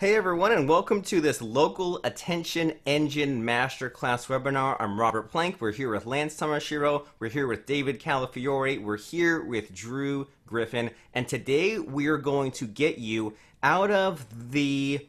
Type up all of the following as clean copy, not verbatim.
Hey everyone, and welcome to this local attention engine masterclass webinar. I'm Robert Plank. We're here with Lance Tamashiro. We're here with David Calafiore. We're here with Drew Griffin, and today we are going to get you out of the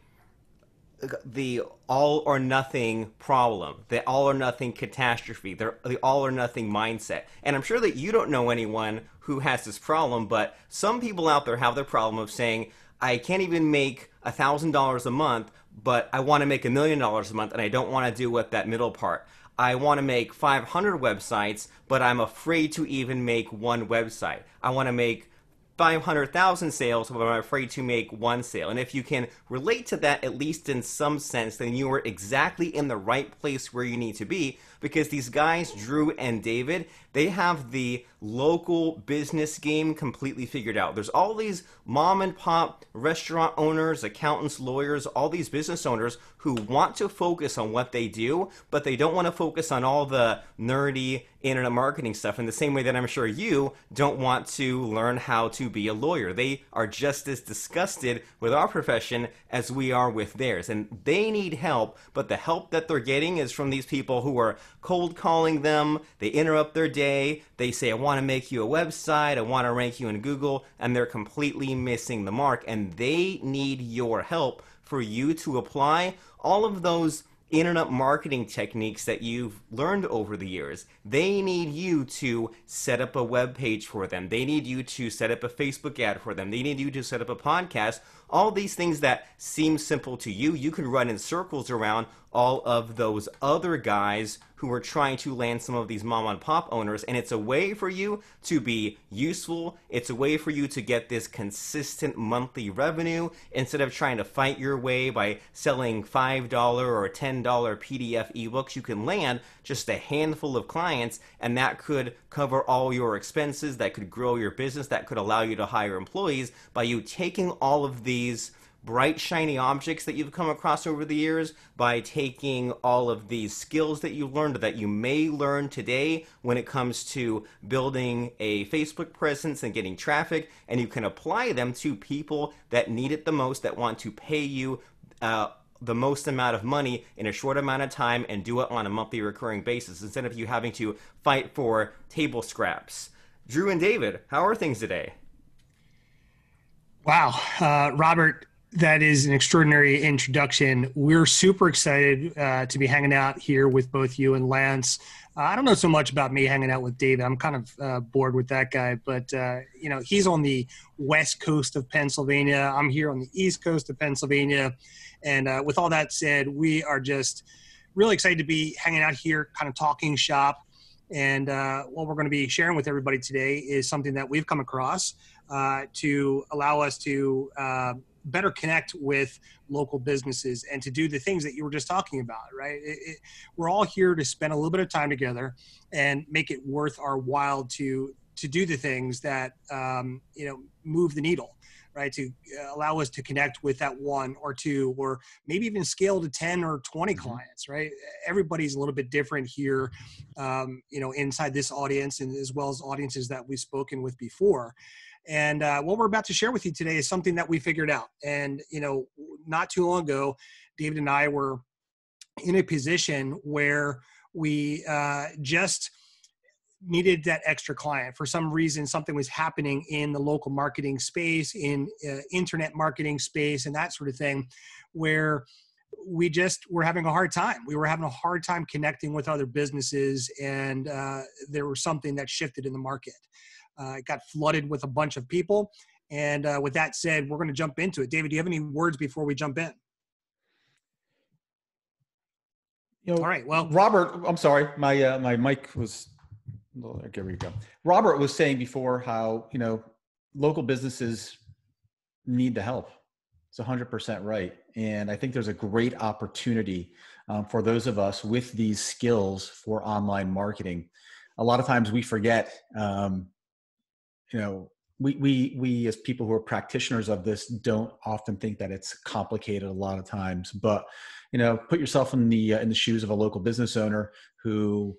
all or nothing problem, the all or nothing catastrophe, the all or nothing mindset. And I'm sure that you don't know anyone who has this problem, but some people out there have the problem of saying, I can't even make $1,000 a month, but I want to make $1,000,000 a month, and I don't want to deal with that middle part. I want to make 500 websites, but I'm afraid to even make one website. I want to make 500,000 sales, but I'm afraid to make one sale. And if you can relate to that, at least in some sense, then you are exactly in the right place where you need to be, because these guys, Drew and David, they have the local business game completely figured out. There's all these mom and pop restaurant owners, accountants, lawyers, all these business owners who want to focus on what they do, but they don't want to focus on all the nerdy internet marketing stuff in the same way that I'm sure you don't want to learn how to be a lawyer. They are just as disgusted with our profession as we are with theirs, and they need help, but the help that they're getting is from these people who are cold calling them. They interrupt their day. They say, I want to make you a website. I want to rank you in Google, and they're completely missing the mark, and they need your help for you to apply all of those internet marketing techniques that you've learned over the years. They need you to set up a web page for them. They need you to set up a Facebook ad for them. They need you to set up a podcast. All these things that seem simple to you, you can run in circles around all of those other guys who are trying to land some of these mom and pop owners, and it's a way for you to be useful. It's a way for you to get this consistent monthly revenue instead of trying to fight your way by selling $5 or $10 PDF ebooks. You can land just a handful of clients, and that could cover all your expenses, that could grow your business, that could allow you to hire employees by you taking all of these bright, shiny objects that you've come across over the years, by taking all of these skills that you learned, that you may learn today when it comes to building a Facebook presence and getting traffic, and you can apply them to people that need it the most, that want to pay you the most amount of money in a short amount of time and do it on a monthly recurring basis instead of you having to fight for table scraps. Drew and David, how are things today? Wow, Robert, that is an extraordinary introduction. We're super excited to be hanging out here with both you and Lance. I don't know so much about me hanging out with David. I'm kind of bored with that guy, but he's on the west coast of Pennsylvania. I'm here on the east coast of Pennsylvania. And with all that said, we are just really excited to be hanging out here, kind of talking shop. And what we're going to be sharing with everybody today is something that we've come across to allow us to better connect with local businesses and to do the things that you were just talking about, right? We're all here to spend a little bit of time together and make it worth our while to do the things that move the needle, right? To allow us to connect with that one or two, or maybe even scale to 10 or 20 clients, right? Everybody's a little bit different here, inside this audience, and as well as audiences that we've spoken with before. And what we're about to share with you today is something that we figured out. And, not too long ago, David and I were in a position where we just needed that extra client. For some reason, something was happening in the local marketing space, in internet marketing space, and that sort of thing, where we just were having a hard time. We were having a hard time connecting with other businesses, and there was something that shifted in the market. It got flooded with a bunch of people. And with that said, we're going to jump into it. David, do you have any words before we jump in? All right. Well, Robert, I'm sorry. My mic was, there we go. Robert was saying before how, local businesses need the help. It's 100% right. And I think there's a great opportunity for those of us with these skills for online marketing. A lot of times we forget, we as people who are practitioners of this don't often think that it's complicated a lot of times, but put yourself in the shoes of a local business owner who,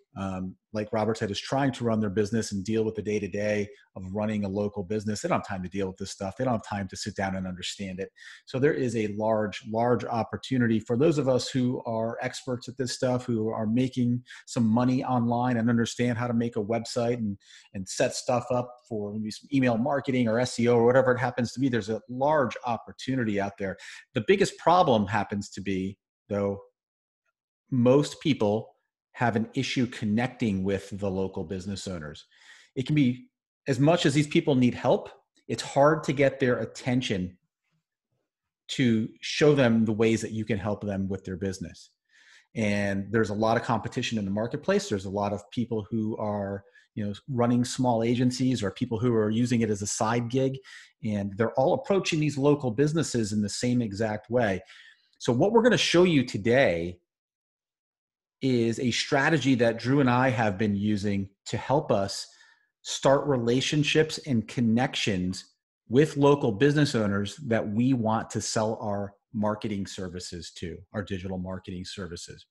like Robert said, is trying to run their business and deal with the day-to-day of running a local business. They don't have time to deal with this stuff. They don't have time to sit down and understand it. So there is a large opportunity for those of us who are experts at this stuff, who are making some money online and understand how to make a website and set stuff up for maybe some email marketing or SEO or whatever it happens to be. There's a large opportunity out there. The biggest problem happens to be, though, most people have an issue connecting with the local business owners. It can be, as much as these people need help, it's hard to get their attention to show them the ways that you can help them with their business. And there's a lot of competition in the marketplace. There's a lot of people who are, running small agencies or people who are using it as a side gig, and they're all approaching these local businesses in the same exact way. So what we're going to show you today is a strategy that Drew and I have been using to help us start relationships and connections with local business owners that we want to sell our marketing services to, our digital marketing services.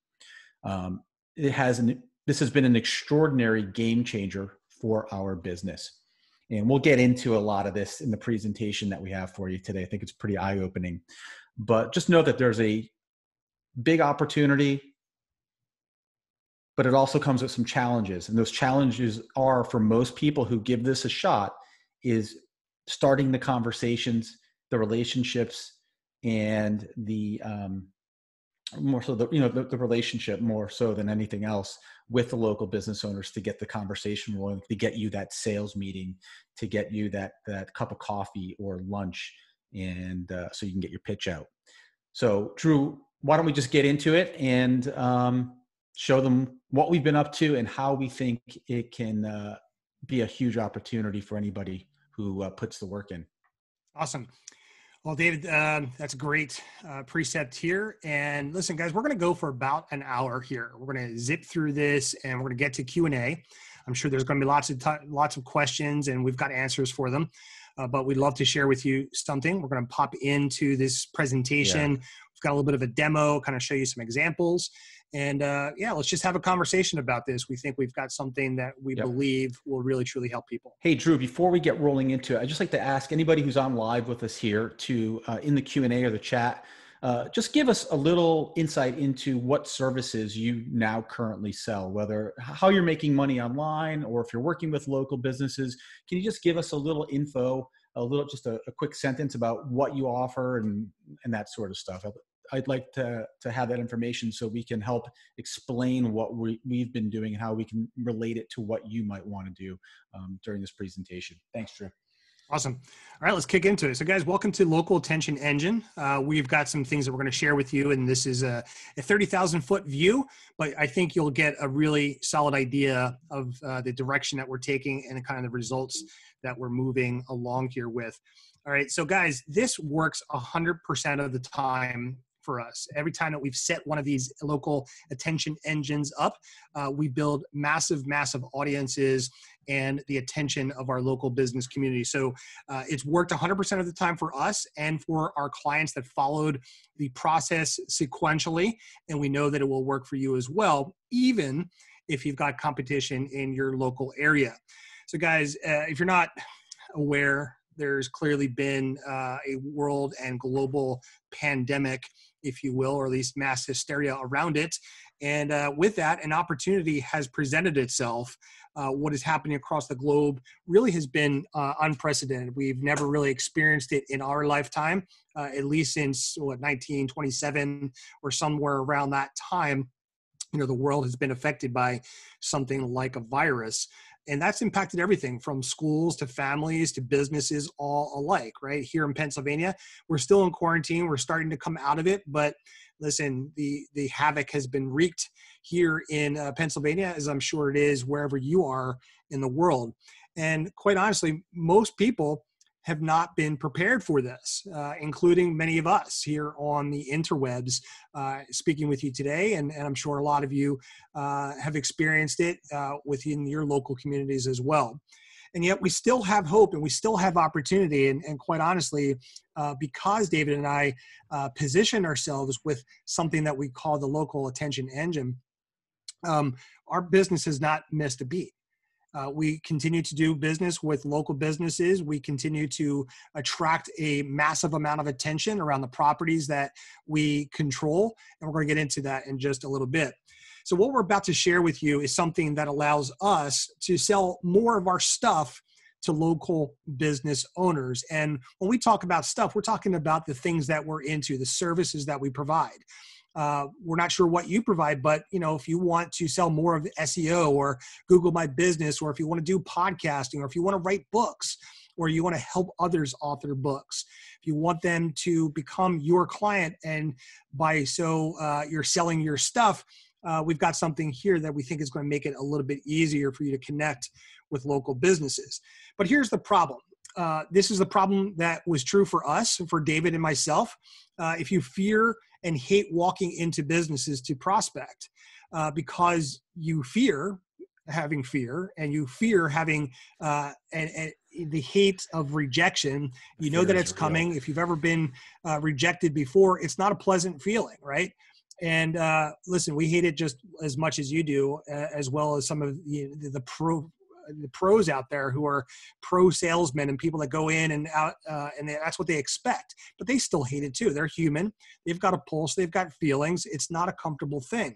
This has been an extraordinary game changer for our business. And we'll get into a lot of this in the presentation that we have for you today. I think it's pretty eye-opening. But just know that there's a big opportunity, but it also comes with some challenges. And those challenges are, for most people who give this a shot, is starting the conversations, the relationships, and the more so the relationship more so than anything else with the local business owners, to get the conversation rolling, to get you that sales meeting, to get you that cup of coffee or lunch, and so you can get your pitch out. So Drew, why don't we just get into it and show them what we've been up to and how we think it can be a huge opportunity for anybody who puts the work in. Awesome. Well, David, that's a great precept here. And listen, guys, we're going to go for about an hour here. We're going to zip through this and we're going to get to Q&A. I'm sure there's going to be lots of questions, and we've got answers for them. But we'd love to share with you something. We're going to pop into this presentation. Yeah. We've got a little bit of a demo, kind of show you some examples. And let's just have a conversation about this. We think we've got something that we believe will really, truly help people. Hey, Drew, before we get rolling into it, I'd just like to ask anybody who's on live with us here to, in the Q&A or the chat, just give us a little insight into what services you now currently sell, whether how you're making money online or if you're working with local businesses. Can you just give us a little info, just a quick sentence about what you offer and that sort of stuff? I'd like to have that information so we can help explain what we've been doing and how we can relate it to what you might want to do during this presentation. Thanks, Drew. Awesome. All right, let's kick into it. So guys, welcome to Local Attention Engine. We've got some things that we're going to share with you, and this is a 30,000 foot view, but I think you'll get a really solid idea of the direction that we're taking and the kind of the results that we're moving along here with. All right, so guys, this works 100% of the time for us. Every time that we've set one of these local attention engines up, we build massive audiences and the attention of our local business community. So it's worked 100% of the time for us and for our clients that followed the process sequentially. And we know that it will work for you as well, even if you've got competition in your local area. So guys, if you're not aware, there's clearly been a world and global pandemic, if you will, or at least mass hysteria around it. And with that, an opportunity has presented itself. What is happening across the globe really has been unprecedented. We've never really experienced it in our lifetime, at least since 1927 or somewhere around that time. The world has been affected by something like a virus. And that's impacted everything from schools to families to businesses, all alike, right? Here in Pennsylvania, we're still in quarantine. We're starting to come out of it. But listen, the havoc has been wreaked here in Pennsylvania, as I'm sure it is wherever you are in the world. And quite honestly, most people have not been prepared for this, including many of us here on the interwebs speaking with you today. And I'm sure a lot of you have experienced it within your local communities as well. And yet we still have hope and we still have opportunity. And quite honestly, because David and I position ourselves with something that we call the local attention engine, our business has not missed a beat. We continue to do business with local businesses. We continue to attract a massive amount of attention around the properties that we control. And we're going to get into that in just a little bit. So what we're about to share with you is something that allows us to sell more of our stuff to local business owners. And when we talk about stuff, we're talking about the things that we're into, the services that we provide. We're not sure what you provide, but if you want to sell more of SEO or Google My Business, or if you want to do podcasting, or if you want to write books, or you want to help others author books, if you want them to become your client, and by so you're selling your stuff, we've got something here that we think is going to make it a little bit easier for you to connect with local businesses. But here's the problem. This is the problem that was true for us, for David and myself. If you fear and hate walking into businesses to prospect because you fear having fear, and you fear having and the hate of rejection, you know that it's coming. If you've ever been rejected before, it's not a pleasant feeling, right? And listen, we hate it just as much as you do, as well as some of the pros out there who are pro salesmen and people that go in and out, and that's what they expect. But they still hate it too. They're human. They've got a pulse. They've got feelings. It's not a comfortable thing.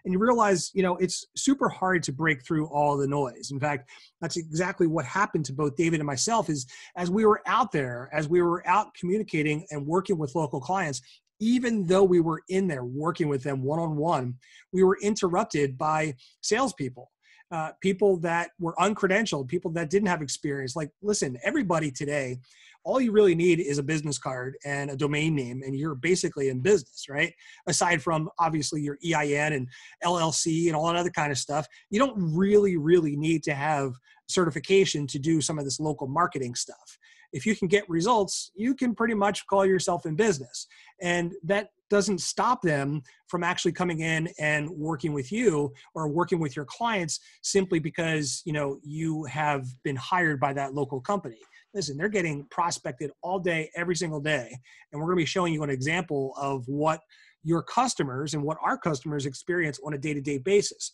And you realize, it's super hard to break through all the noise. In fact, that's exactly what happened to both David and myself. Is as we were out there, as we were out communicating and working with local clients, even though we were in there working with them one-on-one, we were interrupted by salespeople. People that were uncredentialed, people that didn't have experience. Like, listen, everybody today, all you really need is a business card and a domain name, and you're basically in business, right? Aside from obviously your EIN and LLC and all that other kind of stuff, you don't really need to have certification to do some of this local marketing stuff. If you can get results, you can pretty much call yourself in business. And that doesn't stop them from actually coming in and working with you or working with your clients simply because, you have been hired by that local company. Listen, they're getting prospected all day, every single day. And we're going to be showing you an example of what your customers and what our customers experience on a day-to-day basis.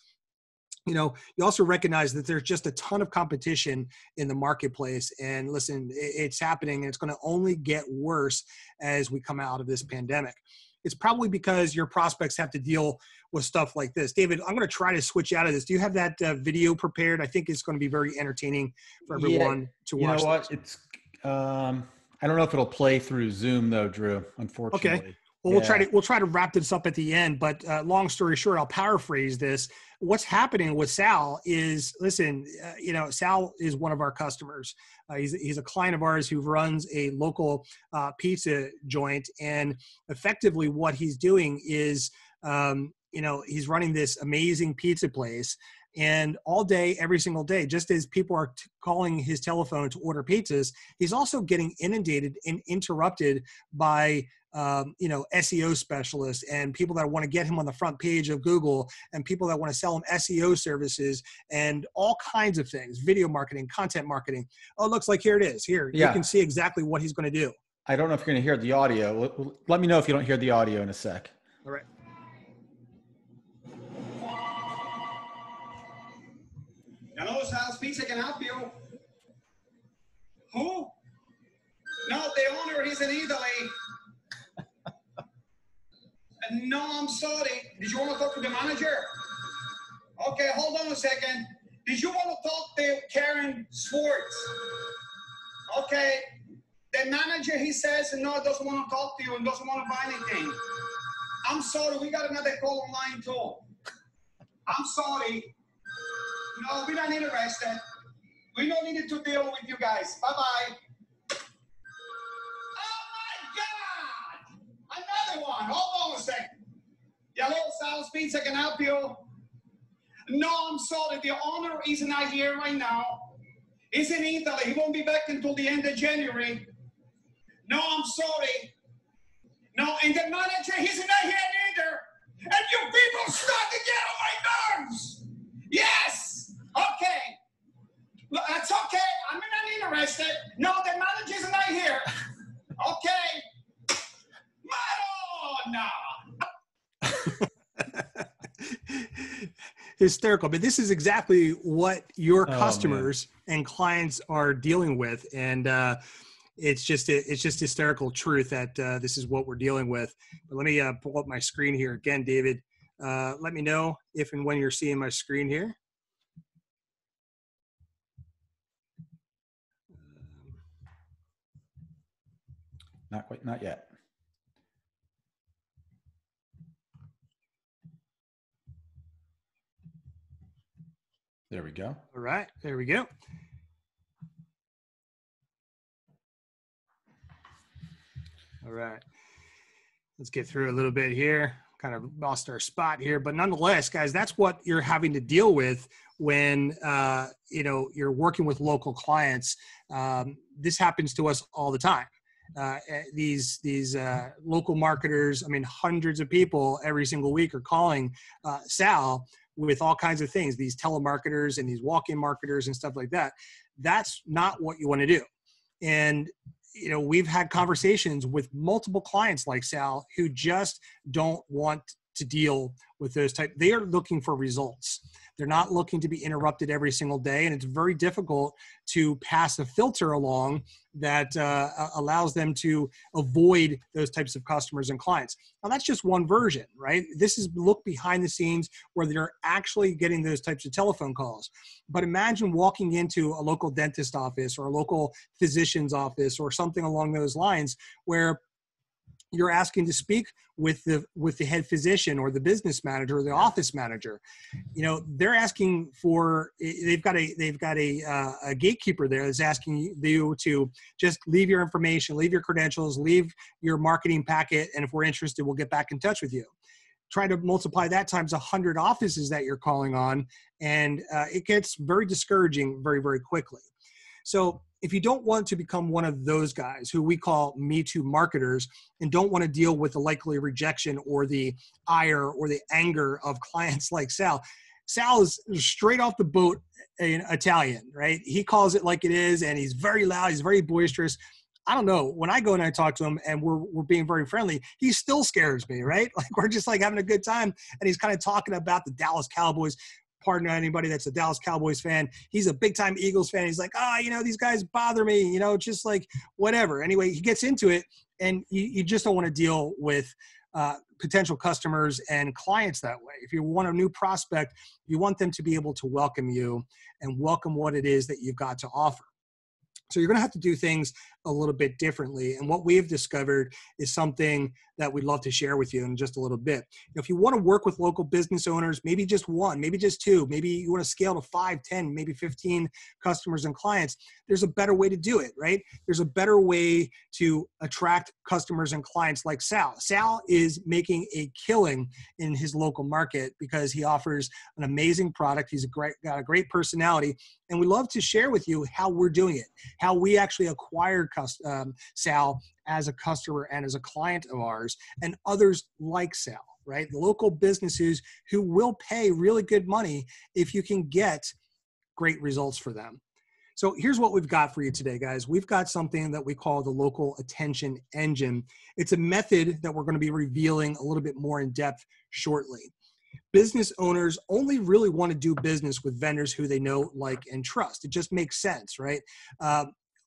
You also recognize that there's just a ton of competition in the marketplace. And listen, it's happening, and it's going to only get worse as we come out of this pandemic. It's probably because your prospects have to deal with stuff like this. David, I'm going to try to switch out of this. Do you have that video prepared? I think it's going to be very entertaining for everyone to watch. You know what? It's I don't know if it'll play through Zoom though, Drew, unfortunately. Okay. Well, we'll try to wrap this up at the end, but long story short, I'll paraphrase this. What's happening with Sal is, listen, Sal is one of our customers. He's a client of ours who runs a local pizza joint, and effectively what he's doing is, he's running this amazing pizza place. And all day, every single day, just as people are calling his telephone to order pizzas, he's also getting inundated and interrupted by SEO specialists and people that want to get him on the front page of Google, and people that want to sell him SEO services and all kinds of things, video marketing, content marketing. Oh, it looks like here it is. Here, you can see exactly what he's going to do. I don't know if you're going to hear the audio. Let me know if you don't hear the audio in a sec. All right. Hello, Sal's Pizza, can I help you? Who? No, the owner, he's in Italy. No, I'm sorry. Did you want to talk to the manager? Okay, hold on a second. Did you want to talk to Karen Swartz? Okay. The manager, he says, no, doesn't want to talk to you and doesn't want to buy anything. I'm sorry, we got another call online too. I'm sorry. No, we're not interested. We don't need to deal with you guys. Bye-bye. Oh, my God! Another one. Hold on a second. Hello, Sal's Pizza, can I help you? No, I'm sorry. The owner is not here right now. He's in Italy. He won't be back until the end of January. No, I'm sorry. No, and the manager, he's not here either. And you people start to get on my nerves. Yes. Okay. Look, that's okay. Hysterical. But this is exactly what your Oh, customers and clients are dealing with. And it's just hysterical truth that this is what we're dealing with. But let me pull up my screen here again, David. Let me know if and when you're seeing my screen here. Not quite, not yet. There we go. All right, there we go. All right, let's get through a little bit here. Kind of lost our spot here, but nonetheless, guys, that's what you're having to deal with when you're working with local clients. This happens to us all the time. These local marketers, I mean, hundreds of people every single week are calling Sal with all kinds of things, these telemarketers and these walk-in marketers and stuff like that. That's not what you want to do. And, we've had conversations with multiple clients like Sal who just don't want to deal with those type. They are looking for results. They're not looking to be interrupted every single day. And it's very difficult to pass a filter along that allows them to avoid those types of customers and clients. Now, that's just one version, right? This is look behind the scenes where they're actually getting those types of telephone calls. But imagine walking into a local dentist office or a local physician's office or something along those lines where you're asking to speak with the head physician or the business manager or the office manager. They're asking for, they've got a gatekeeper there that's asking you to just leave your information, leave your credentials, leave your marketing packet, and if we're interested, we'll get back in touch with you. Try to multiply that times 100 offices that you're calling on, and it gets very discouraging very, very quickly. So if you don't want to become one of those guys who we call Me Too marketers and don't want to deal with the likely rejection or the ire or the anger of clients like Sal is straight off the boat in Italian, right? He calls it like it is, and he's very loud. He's very boisterous. I don't know. When I go and I talk to him and we're being very friendly, he still scares me, right? Like we're just like having a good time, and he's kind of talking about the Dallas Cowboys. Pardon anybody that's a Dallas Cowboys fan. He's a big time Eagles fan. He's like, these guys bother me, just like whatever. Anyway, he gets into it, and you just don't want to deal with potential customers and clients that way. If you want a new prospect, you want them to be able to welcome you and welcome what it is that you've got to offer. So you're going to have to do things a little bit differently. And what we've discovered is something that we'd love to share with you in just a little bit. If you want to work with local business owners, maybe just one, maybe just two, maybe you want to scale to 5, 10, maybe 15 customers and clients, there's a better way to do it, right? There's a better way to attract customers and clients like Sal. Sal is making a killing in his local market because he offers an amazing product. He's got a great personality. And we love to share with you how we're doing it, how we actually acquired Sal as a customer and as a client of ours, and others like Sal, right? The local businesses who will pay really good money if you can get great results for them. So here's what we've got for you today, guys. We've got something that we call the local attention engine. It's a method that we're going to be revealing a little bit more in depth shortly. Business owners only really want to do business with vendors who they know, like, and trust. It just makes sense, right?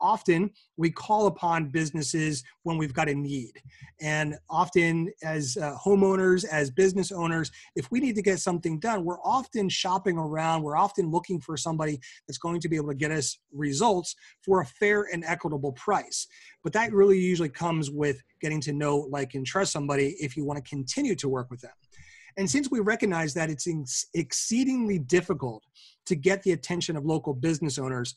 Often we call upon businesses when we've got a need. And often as homeowners, as business owners, if we need to get something done, we're often shopping around. We're often looking for somebody that's going to be able to get us results for a fair and equitable price. But that really usually comes with getting to know, like, and trust somebody if you want to continue to work with them. And since we recognize that it's exceedingly difficult to get the attention of local business owners,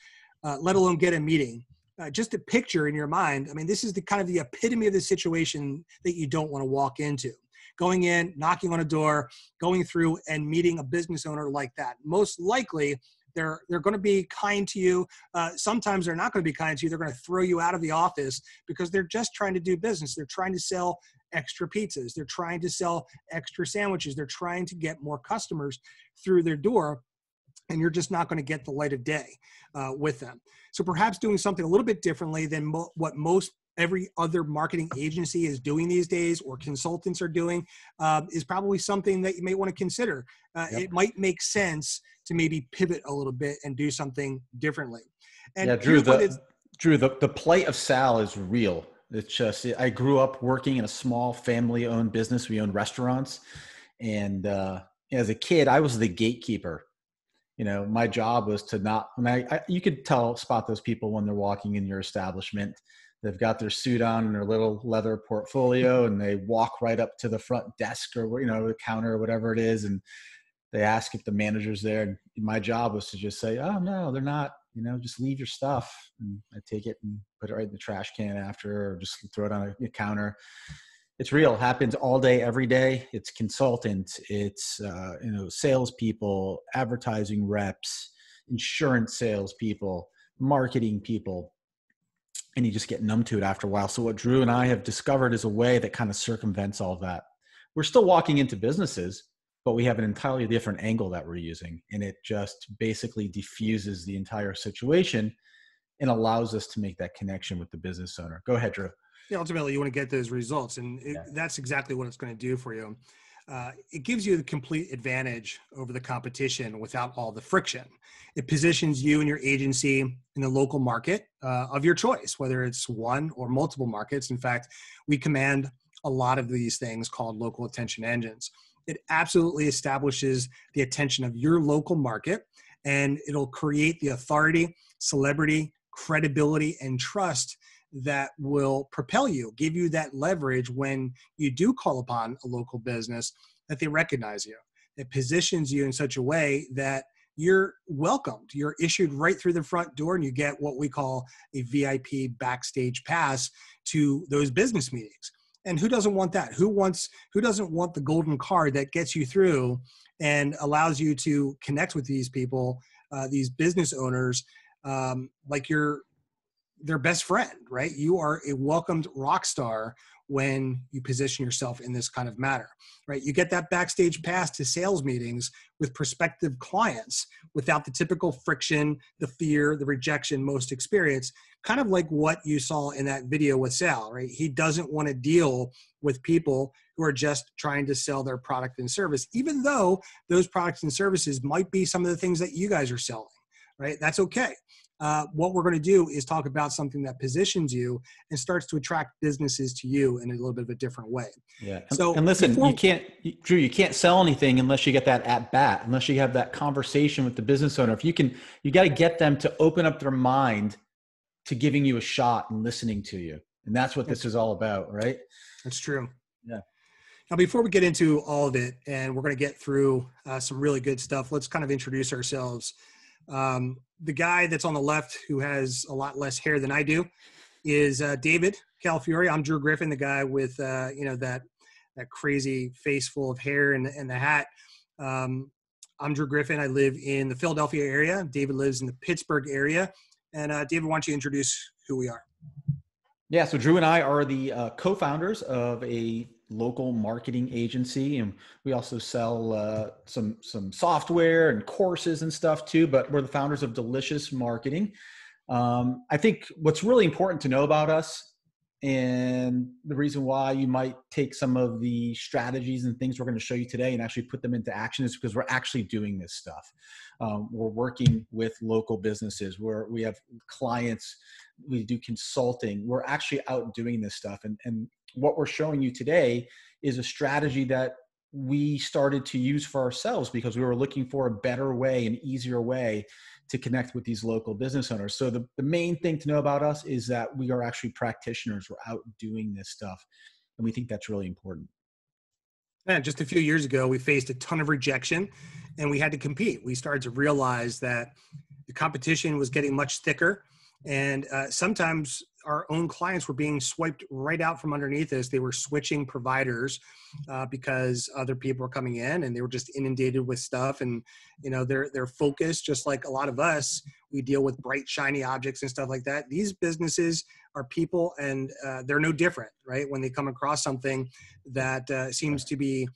let alone get a meeting, just a picture in your mind. I mean, this is the kind of the epitome of the situation that you don't want to walk into. Going in, knocking on a door, going through and meeting a business owner like that. Most likely, they're going to be kind to you. Sometimes they're not going to be kind to you. They're going to throw you out of the office because they're just trying to do business. They're trying to sell extra pizzas. They're trying to sell extra sandwiches. They're trying to get more customers through their door. And you're just not going to get the light of day with them. So perhaps doing something a little bit differently than what most every other marketing agency is doing these days or consultants are doing, is probably something that you may want to consider. It might make sense to maybe pivot a little bit and do something differently. And yeah, Drew, the plight of Sal is real. It's just, I grew up working in a small family owned business. We owned restaurants. And as a kid, I was the gatekeeper. You know, my job was to not, you could spot those people when they're walking in your establishment. They've got their suit on and their little leather portfolio, and they walk right up to the front desk or, the counter or whatever it is. And they ask if the manager's there. And my job was to just say, oh, no, they're not, just leave your stuff. And I take it and put it right in the trash can after, or just throw it on a counter. It's real. It happens all day, every day. It's consultants, it's, salespeople, advertising reps, insurance salespeople, marketing people. And you just get numb to it after a while. So what Drew and I have discovered is a way that kind of circumvents all of that. We're still walking into businesses, but we have an entirely different angle that we're using. And it just basically diffuses the entire situation and allows us to make that connection with the business owner. Go ahead, Drew. Yeah, ultimately, you want to get those results. And that's exactly what it's going to do for you. It gives you the complete advantage over the competition without all the friction. It positions you and your agency in the local market of your choice, whether it's one or multiple markets. In fact, we command a lot of these things called local attention engines. It absolutely establishes the attention of your local market, and it'll create the authority, celebrity, credibility, and trust that will propel you, give you that leverage when you do call upon a local business, that they recognize you. It positions you in such a way that you're welcomed. You're issued right through the front door, and you get what we call a VIP backstage pass to those business meetings. And who doesn't want that? Who doesn't want the golden card that gets you through and allows you to connect with these people, these business owners, like you're their best friend, right? You are a welcomed rock star when you position yourself in this kind of manner, right? You get that backstage pass to sales meetings with prospective clients without the typical friction, the fear, the rejection most experience, kind of like what you saw in that video with Sal, right? He doesn't want to deal with people who are just trying to sell their product and service, even though those products and services might be some of the things that you guys are selling, right? That's okay. What we're going to do is talk about something that positions you and starts to attract businesses to you in a little bit of a different way. Yeah. So, and listen, Drew, you can't sell anything unless you get that at bat, unless you have that conversation with the business owner. You got to get them to open up their mind to giving you a shot and listening to you. And that's what this is all about, right? That's true. Yeah. Now, before we get into all of it, and we're going to get through some really good stuff, let's kind of introduce ourselves. The guy that's on the left, who has a lot less hair than I do, is David Calafiore. I'm Drew Griffin, the guy with that crazy face full of hair and the hat. I'm Drew Griffin. I live in the Philadelphia area. David lives in the Pittsburgh area. And David, why don't you introduce who we are? Yeah, so Drew and I are the co-founders of a local marketing agency, and we also sell some software and courses and stuff too, but we're the founders of Delicious Marketing. I think what's really important to know about us, and the reason why you might take some of the strategies and things we're going to show you today and actually put them into action, is because we're actually doing this stuff. We're working with local businesses where we have clients, we do consulting, we're actually out doing this stuff. And what we're showing you today is a strategy that we started to use for ourselves because we were looking for a better way, an easier way to connect with these local business owners. So the main thing to know about us is that we are actually practitioners. We're out doing this stuff. And we think that's really important. And just a few years ago, we faced a ton of rejection and we had to compete. We started to realize that the competition was getting much thicker. And sometimes our own clients were being swiped right out from underneath us. They were switching providers because other people were coming in and they were just inundated with stuff. And, their focus, just like a lot of us, we deal with bright, shiny objects and stuff like that. These businesses are people and they're no different, right? When they come across something that seems to be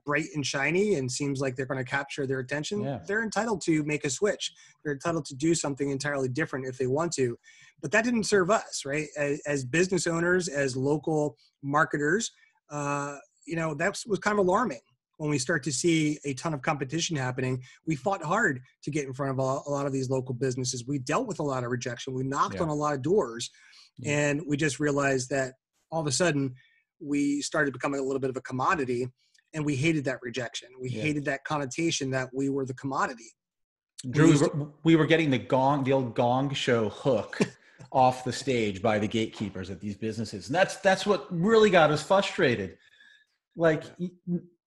bright and shiny and seems like they're going to capture their attention, they're entitled to make a switch. They're entitled to do something entirely different if they want to. But that didn't serve us, right? As business owners, as local marketers, that was kind of alarming. When we start to see a ton of competition happening, we fought hard to get in front of a lot of these local businesses. We dealt with a lot of rejection. We knocked on a lot of doors, and we just realized that all of a sudden we started becoming a little bit of a commodity, and we hated that rejection. We hated that connotation that we were the commodity. Drew, we were getting the old gong show hook off the stage by the gatekeepers at these businesses. And that's what really got us frustrated. Like,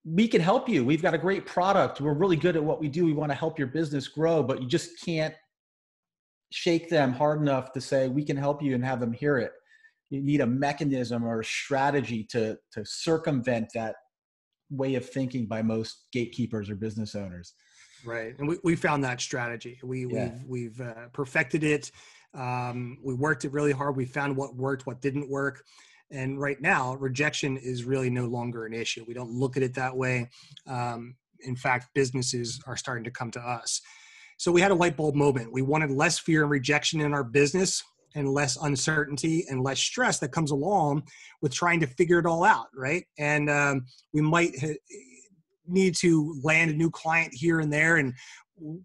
we can help you. We've got a great product. We're really good at what we do. We want to help your business grow, but you just can't shake them hard enough to say, we can help you and have them hear it. You need a mechanism or a strategy to circumvent that way of thinking by most gatekeepers or business owners. Right. And we found that strategy. We've perfected it. We worked it really hard. We found what worked, what didn't work. And right now, rejection is really no longer an issue. We don't look at it that way. In fact, businesses are starting to come to us. So we had a light bulb moment. We wanted less fear and rejection in our business, and less uncertainty and less stress that comes along with trying to figure it all out, right? And we might need to land a new client here and there, and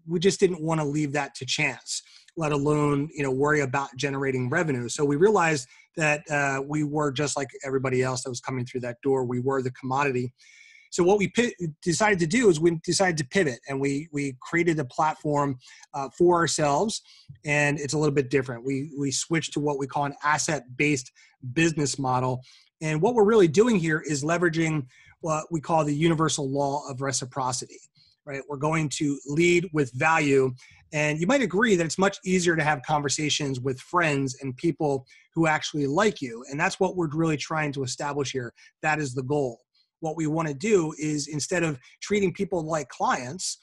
we just didn't want to leave that to chance, let alone worry about generating revenue. So we realized that we were just like everybody else that was coming through that door. We were the commodity. So what we decided to do is we decided to pivot, and we created a platform for ourselves, and it's a little bit different. We switched to what we call an asset-based business model. And what we're really doing here is leveraging what we call the universal law of reciprocity, right? We're going to lead with value. And you might agree that it's much easier to have conversations with friends and people who actually like you. And that's what we're really trying to establish here. That is the goal. What we want to do is, instead of treating people like clients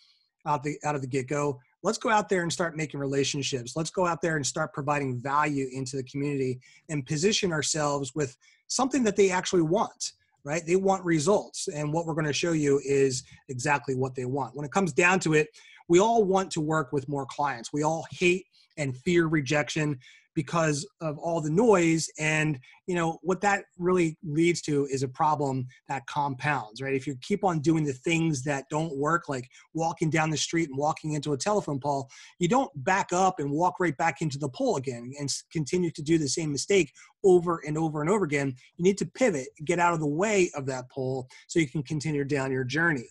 out of the get-go, let's go out there and start making relationships. Let's go out there and start providing value into the community and position ourselves with something that they actually want, right? They want results. And what we're going to show you is exactly what they want. When it comes down to it, we all want to work with more clients. We all hate and fear rejection because of all the noise. And what that really leads to is a problem that compounds, right? If you keep on doing the things that don't work, like walking down the street and walking into a telephone pole, you don't back up and walk right back into the pole again and continue to do the same mistake over and over and over again. You need to pivot, get out of the way of that pole so you can continue down your journey.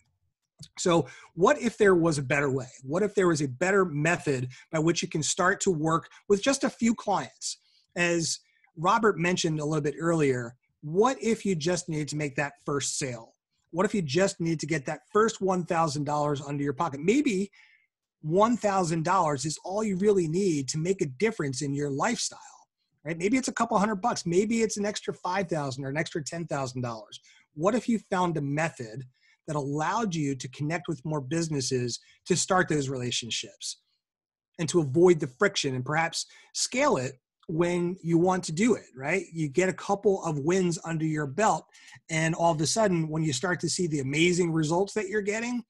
So what if there was a better way? What if there was a better method by which you can start to work with just a few clients? As Robert mentioned a little bit earlier, what if you just needed to make that first sale? What if you just need to get that first $1,000 under your pocket? Maybe $1,000 is all you really need to make a difference in your lifestyle, right? Maybe it's a couple $100. Maybe it's an extra $5,000 or an extra $10,000. What if you found a method that allowed you to connect with more businesses, to start those relationships and to avoid the friction and perhaps scale it when you want to do it, right? You get a couple of wins under your belt, and all of a sudden, when you start to see the amazing results that you're getting,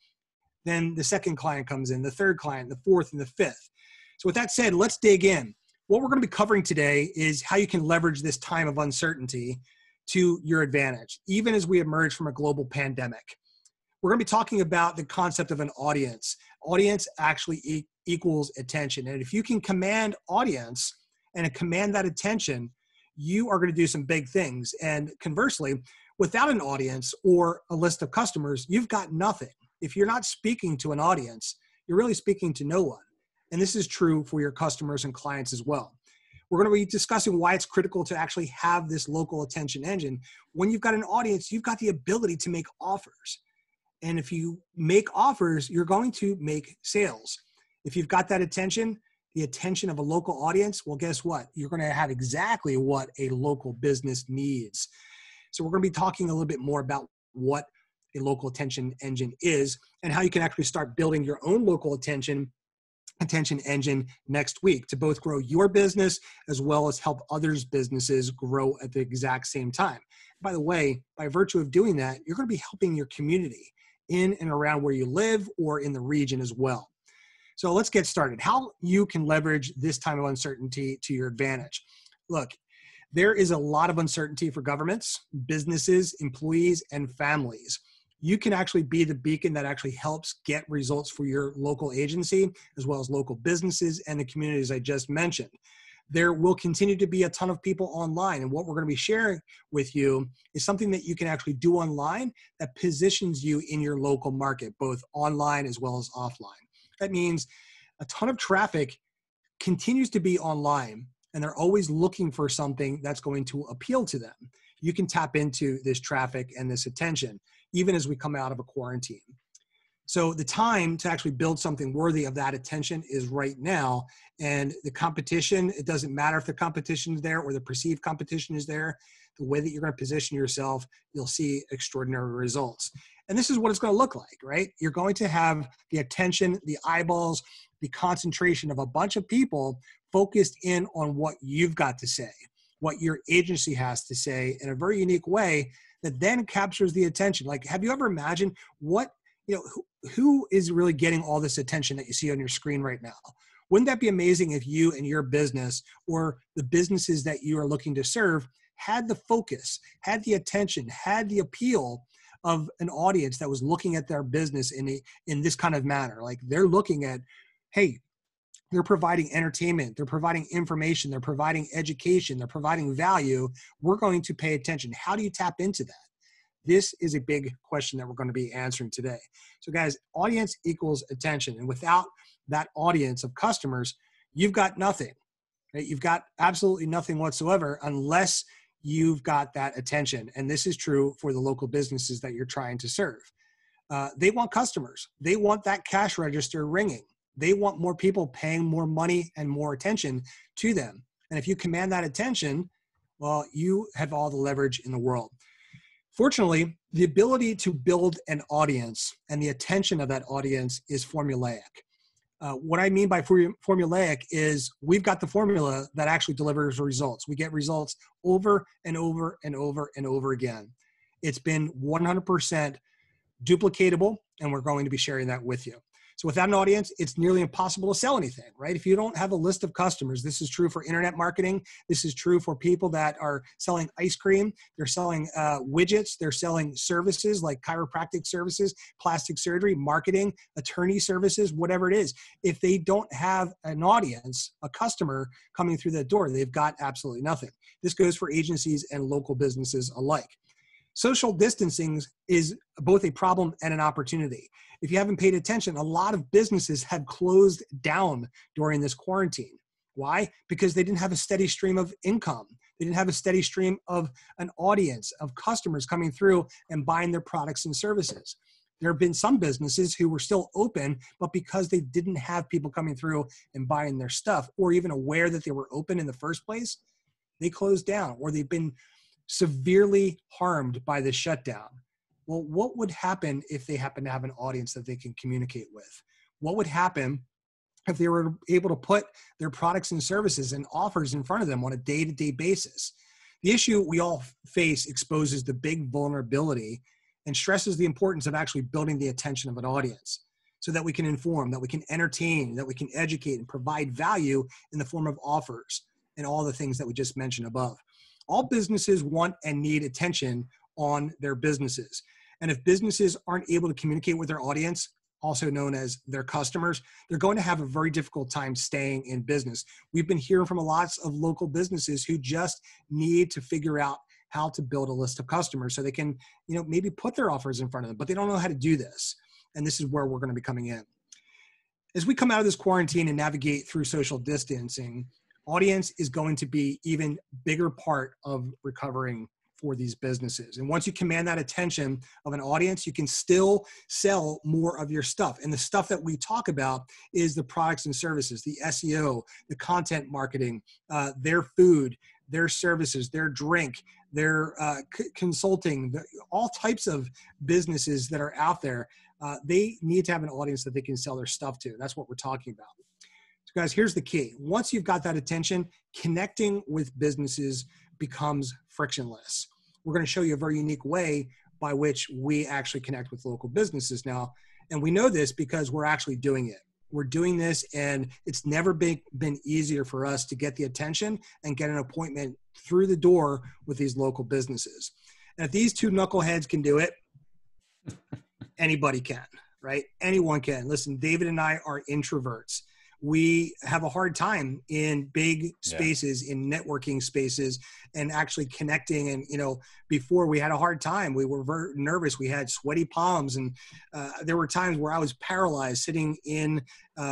then the second client comes in, the third client, the fourth, and the fifth. So with that said, let's dig in. What we're going to be covering today is how you can leverage this time of uncertainty to your advantage, even as we emerge from a global pandemic. We're going to be talking about the concept of an audience. Audience actually equals attention. And if you can command audience and command that attention, you are going to do some big things. And conversely, without an audience or a list of customers, you've got nothing. If you're not speaking to an audience, you're really speaking to no one. And this is true for your customers and clients as well. We're going to be discussing why it's critical to actually have this local attention engine. When you've got an audience, you've got the ability to make offers. And if you make offers, you're going to make sales. If you've got that attention, the attention of a local audience, well, guess what? You're going to have exactly what a local business needs. So we're going to be talking a little bit more about what a local attention engine is and how you can actually start building your own local attention engine next week to both grow your business as well as help others' businesses grow at the exact same time. By the way, by virtue of doing that, you're going to be helping your community in and around where you live or in the region as well. So let's get started. How you can leverage this time of uncertainty to your advantage. Look, there is a lot of uncertainty for governments, businesses, employees, and families. You can actually be the beacon that actually helps get results for your local agency, as well as local businesses and the communities I just mentioned. There will continue to be a ton of people online, and what we're going to be sharing with you is something that you can actually do online that positions you in your local market, both online as well as offline. That means a ton of traffic continues to be online, and they're always looking for something that's going to appeal to them. You can tap into this traffic and this attention, even as we come out of a quarantine. So the time to actually build something worthy of that attention is right now. And the competition, it doesn't matter if the competition is there or the perceived competition is there. The way that you're going to position yourself, you'll see extraordinary results. And this is what it's going to look like, right? You're going to have the attention, the eyeballs, the concentration of a bunch of people focused in on what you've got to say, what your agency has to say in a very unique way that then captures the attention. Like, have you ever imagined who is really getting all this attention that you see on your screen right now? Wouldn't that be amazing if you and your business or the businesses that you are looking to serve had the focus, had the attention, had the appeal of an audience that was looking at their business in this kind of manner? Like, they're looking at, hey, they're providing entertainment, they're providing information, they're providing education, they're providing value. We're going to pay attention. How do you tap into that? This is a big question that we're going to be answering today. So guys, audience equals attention. And without that audience of customers, you've got nothing, right? You've got absolutely nothing whatsoever unless you've got that attention. And this is true for the local businesses that you're trying to serve. They want customers. They want that cash register ringing. They want more people paying more money and more attention to them. And if you command that attention, well, you have all the leverage in the world. Fortunately, the ability to build an audience and the attention of that audience is formulaic. What I mean by formulaic is we've got the formula that actually delivers results. We get results over and over and over and over again. It's been 100% duplicatable, and we're going to be sharing that with you. So without an audience, it's nearly impossible to sell anything, right? If you don't have a list of customers, this is true for internet marketing. This is true for people that are selling ice cream. They're selling widgets. They're selling services like chiropractic services, plastic surgery, marketing, attorney services, whatever it is. If they don't have an audience, a customer coming through that door, they've got absolutely nothing. This goes for agencies and local businesses alike. Social distancing is both a problem and an opportunity. If you haven't paid attention, a lot of businesses have closed down during this quarantine. Why? Because they didn't have a steady stream of income. They didn't have a steady stream of an audience of customers coming through and buying their products and services. There have been some businesses who were still open, but because they didn't have people coming through and buying their stuff or even aware that they were open in the first place, they closed down or they've been severely harmed by the shutdown. Well, what would happen if they happen to have an audience that they can communicate with? What would happen if they were able to put their products and services and offers in front of them on a day-to-day basis? The issue we all face exposes the big vulnerability and stresses the importance of actually building the attention of an audience so that we can inform, that we can entertain, that we can educate and provide value in the form of offers and all the things that we just mentioned above. All businesses want and need attention on their businesses. And if businesses aren't able to communicate with their audience, also known as their customers, they're going to have a very difficult time staying in business. We've been hearing from lots of local businesses who just need to figure out how to build a list of customers so they can, maybe put their offers in front of them, but they don't know how to do this. And this is where we're going to be coming in. As we come out of this quarantine and navigate through social distancing, audience is going to be even bigger part of recovering for these businesses. And once you command that attention of an audience, you can still sell more of your stuff. And the stuff that we talk about is the products and services, the SEO, the content marketing, their food, their services, their drink, their consulting, all types of businesses that are out there. They need to have an audience that they can sell their stuff to. That's what we're talking about. So guys, here's the key. Once you've got that attention, connecting with businesses becomes frictionless. We're going to show you a very unique way by which we actually connect with local businesses now. And we know this because we're actually doing it. We're doing this, and it's never been easier for us to get the attention and get an appointment through the door with these local businesses. And if these two knuckleheads can do it, anybody can, right? Anyone can. Listen, David and I are introverts. We have a hard time in big spaces, in networking spaces, and actually connecting. And, before we had a hard time. We were very nervous. We had sweaty palms. And there were times where I was paralyzed sitting in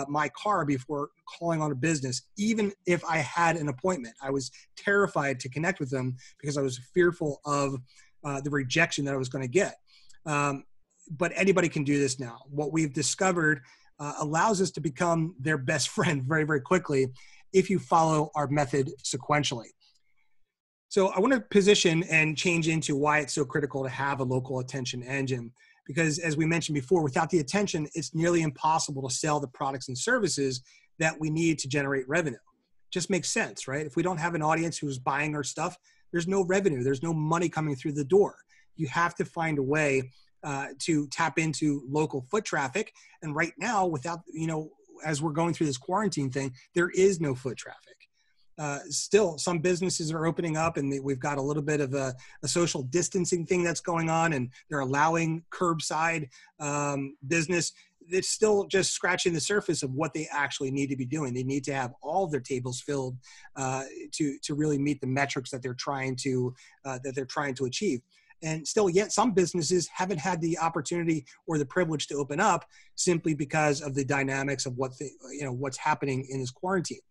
my car before calling on a business. Even if I had an appointment, I was terrified to connect with them because I was fearful of the rejection that I was going to get. But anybody can do this now. What we've discovered allows us to become their best friend very, very quickly if you follow our method sequentially. So I want to position and change into why it's so critical to have a local attention engine. Because as we mentioned before, without the attention, it's nearly impossible to sell the products and services that we need to generate revenue. Just makes sense, right? If we don't have an audience who's buying our stuff, there's no revenue. There's no money coming through the door. You have to find a way to tap into local foot traffic. And right now, without, as we're going through this quarantine thing, there is no foot traffic. Still, some businesses are opening up, and we've got a little bit of a social distancing thing that's going on, and they're allowing curbside business. It's still just scratching the surface of what they actually need to be doing. They need to have all of their tables filled to really meet the metrics that they're trying to achieve. And still, yet some businesses haven't had the opportunity or the privilege to open up simply because of the dynamics of what's happening in this quarantine.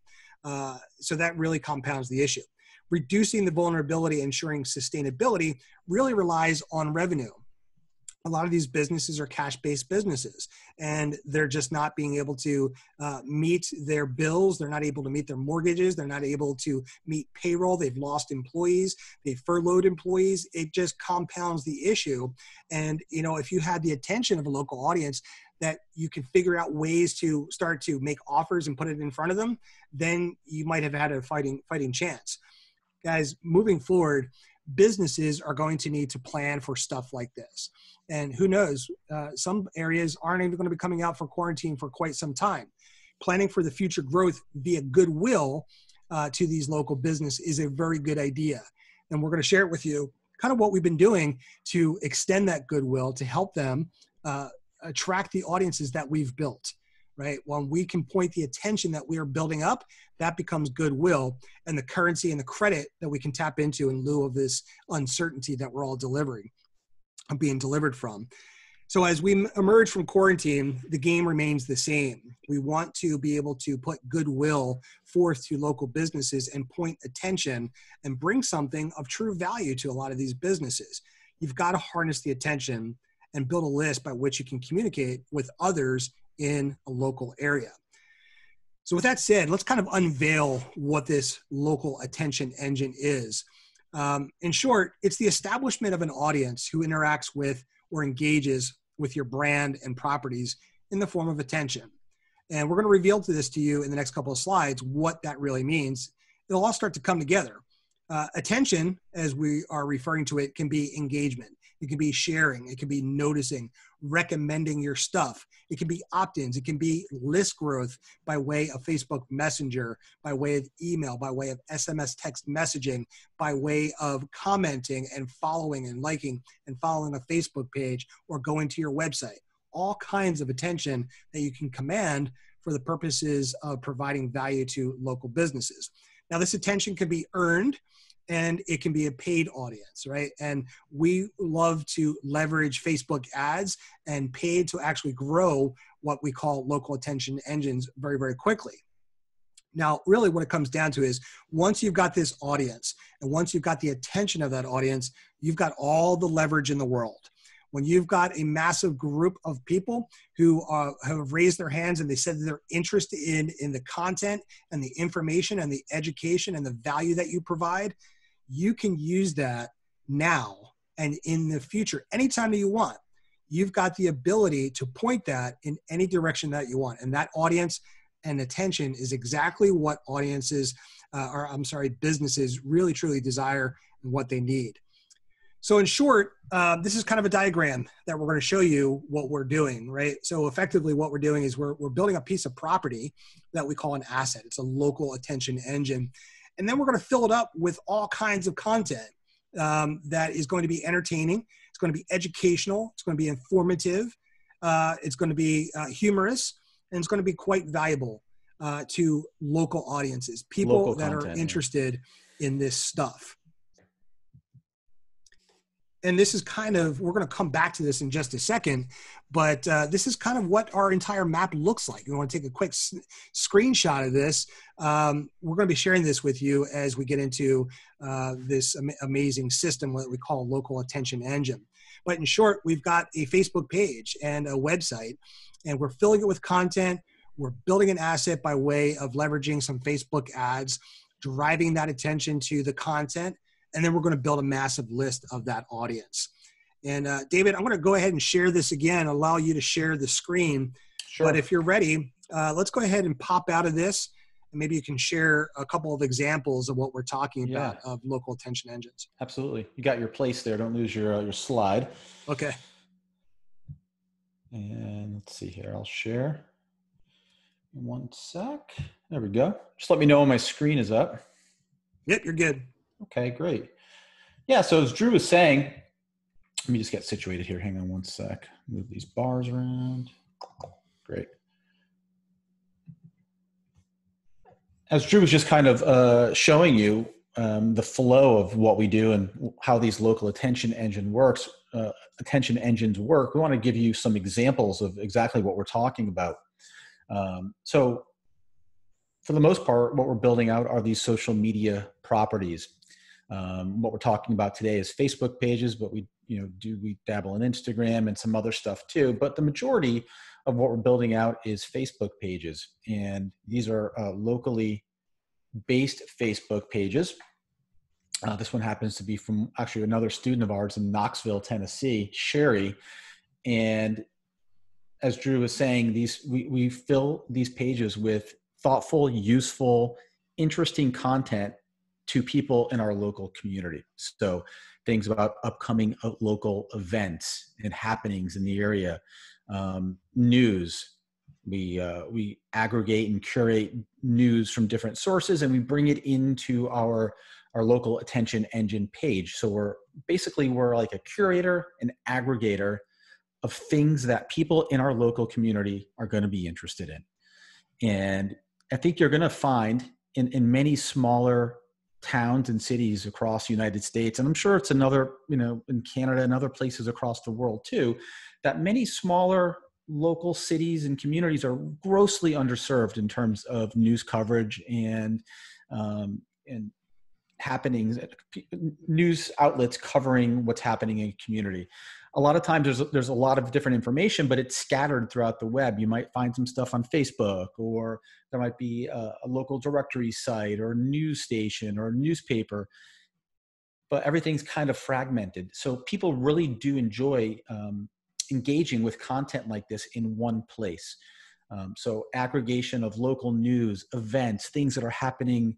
So that really compounds the issue. Reducing the vulnerability, ensuring sustainability really relies on revenue. A lot of these businesses are cash-based businesses, and they're just not being able to meet their bills. They're not able to meet their mortgages. They're not able to meet payroll. They've lost employees. They've furloughed employees. It just compounds the issue. And, if you had the attention of a local audience, that you can figure out ways to start to make offers and put it in front of them, then you might have had a fighting chance. Guys, moving forward, businesses are going to need to plan for stuff like this. And who knows, some areas aren't even going to be coming out for quarantine for quite some time. Planning for the future growth via goodwill to these local business is a very good idea. And we're going to share it with you, kind of what we've been doing to extend that goodwill to help them attract the audiences that we've built, right? When we can point the attention that we are building up, that becomes goodwill and the currency and the credit that we can tap into in lieu of this uncertainty that we're all being delivered from. So as we emerge from quarantine, the game remains the same. We want to be able to put goodwill forth to local businesses and point attention and bring something of true value to a lot of these businesses. You've got to harness the attention and build a list by which you can communicate with others in a local area. So with that said, let's kind of unveil what this local attention engine is. In short, it's the establishment of an audience who interacts with or engages with your brand and properties in the form of attention. And we're going to reveal this to you in the next couple of slides, what that really means. It'll all start to come together. Attention, as we are referring to it, can be engagement. It can be sharing. It can be noticing, recommending your stuff. It can be opt-ins. It can be list growth by way of Facebook Messenger, by way of email, by way of SMS text messaging, by way of commenting and following and liking and following a Facebook page or going to your website. All kinds of attention that you can command for the purposes of providing value to local businesses. Now, this attention can be earned and it can be a paid audience, right? And we love to leverage Facebook ads and paid to actually grow what we call local attention engines very, very quickly. Now, really what it comes down to is once you've got this audience and once you've got the attention of that audience, you've got all the leverage in the world. When you've got a massive group of people who have raised their hands and they said that they're interested in the content and the information and the education and the value that you provide, you can use that now and in the future, anytime that you want. You've got the ability to point that in any direction that you want. And that audience and attention is exactly what businesses really truly desire and what they need. So in short, this is kind of a diagram that we're going to show you what we're doing, right? So effectively what we're doing is we're building a piece of property that we call an asset. It's a local attention engine. And then we're going to fill it up with all kinds of content that is going to be entertaining. It's going to be educational. It's going to be informative. It's going to be humorous. And it's going to be quite valuable to local audiences, people Local that content, are interested in this stuff. And this is kind of, we're going to come back to this in just a second, but this is kind of what our entire map looks like. You want to take a quick screenshot of this. We're going to be sharing this with you as we get into this amazing system that we call local attention engine. But in short, we've got a Facebook page and a website, and we're filling it with content. We're building an asset by way of leveraging some Facebook ads, driving that attention to the content, and then we're going to build a massive list of that audience. And David, I'm going to go ahead and share this again, allow you to share the screen. Sure. But if you're ready, let's go ahead and pop out of this, and maybe you can share a couple of examples of what we're talking about of local attention engines. Absolutely. You got your place there. Don't lose your slide. Okay. And let's see here. I'll share in 1 sec. There we go. Just let me know when my screen is up. Yep, you're good. Okay, great. Yeah, so as Drew was saying, let me just get situated here. Hang on 1 sec. Move these bars around. Great. As Drew was just kind of showing you the flow of what we do and how these local attention engines work, we want to give you some examples of exactly what we're talking about. So for the most part, what we're building out are these social media properties. What we're talking about today is Facebook pages, but we dabble in Instagram and some other stuff too. But the majority of what we're building out is Facebook pages, and these are locally based Facebook pages. This one happens to be from actually another student of ours in Knoxville, Tennessee, Sherry. And as Drew was saying, we fill these pages with thoughtful, useful, interesting content to people in our local community. So things about upcoming local events and happenings in the area, news. We aggregate and curate news from different sources, and we bring it into our local attention engine page. So we're like a curator, an aggregator of things that people in our local community are going to be interested in. And I think you're going to find in many smaller towns and cities across the United States, and I'm sure it's another, in Canada and other places across the world too, that many smaller local cities and communities are grossly underserved in terms of news coverage and happenings, news outlets covering what's happening in a community. A lot of times there's a lot of different information, but it's scattered throughout the web. You might find some stuff on Facebook, or there might be a local directory site or a news station or a newspaper, but everything's kind of fragmented. So people really do enjoy engaging with content like this in one place. So aggregation of local news, events, things that are happening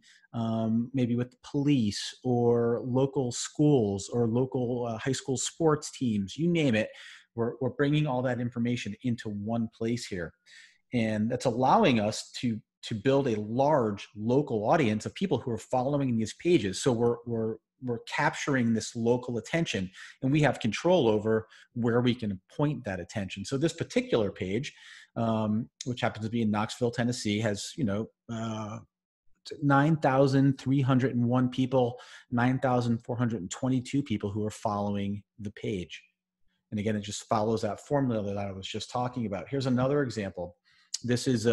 maybe with the police or local schools or local high school sports teams, you name it. We're bringing all that information into one place here. And that's allowing us to build a large local audience of people who are following these pages. So we're capturing this local attention, and we have control over where we can point that attention. So this particular page, which happens to be in Knoxville, Tennessee, has 9,301 people, 9,422 people who are following the page. And again, it just follows that formula that I was just talking about. Here's another example. This is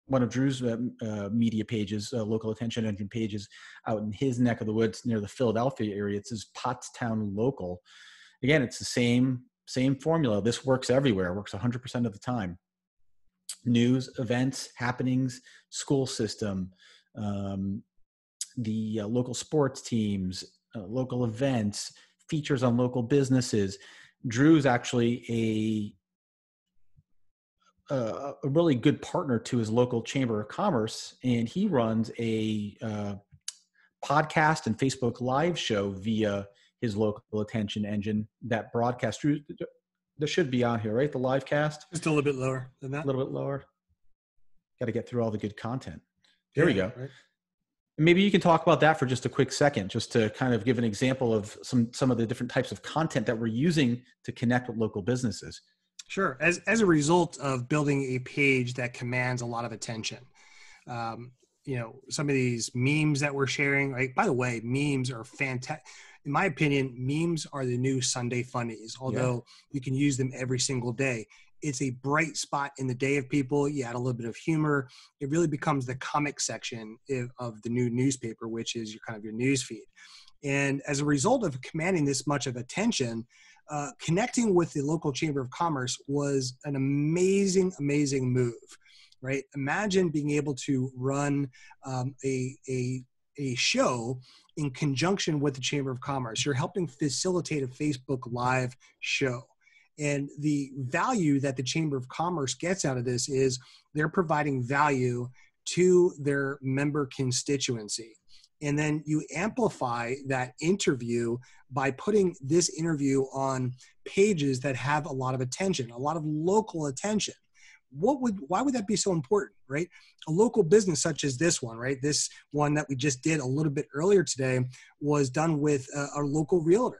one of Drew's media pages, local attention engine pages out in his neck of the woods near the Philadelphia area. It says Pottstown Local. Again, it's the same formula. This works everywhere. It works 100% of the time. News, events, happenings, school system, the local sports teams, local events, features on local businesses. Drew's actually a really good partner to his local chamber of commerce, and he runs a podcast and Facebook live show via his local attention engine, that broadcast. That should be on here, right? The live cast. Just a little bit lower than that. A little bit lower. Got to get through all the good content. There we go. Right. Maybe you can talk about that for just a quick second, just to kind of give an example of some of the different types of content that we're using to connect with local businesses. Sure. As a result of building a page that commands a lot of attention, some of these memes that we're sharing, right? By the way, memes are fantastic. In my opinion, memes are the new Sunday funnies, although you can use them every single day. It's a bright spot in the day of people. You add a little bit of humor. It really becomes the comic section of the new newspaper, which is your news feed. And as a result of commanding this much of attention, connecting with the local Chamber of Commerce was an amazing, amazing move, right? Imagine being able to run a show in conjunction with the Chamber of Commerce. You're helping facilitate a Facebook Live show. And the value that the Chamber of Commerce gets out of this is they're providing value to their member constituency. And then you amplify that interview by putting this interview on pages that have a lot of attention, a lot of local attention. Why would that be so important, right? A local business such as this one, right? This one that we just did a little bit earlier today was done with our local realtor.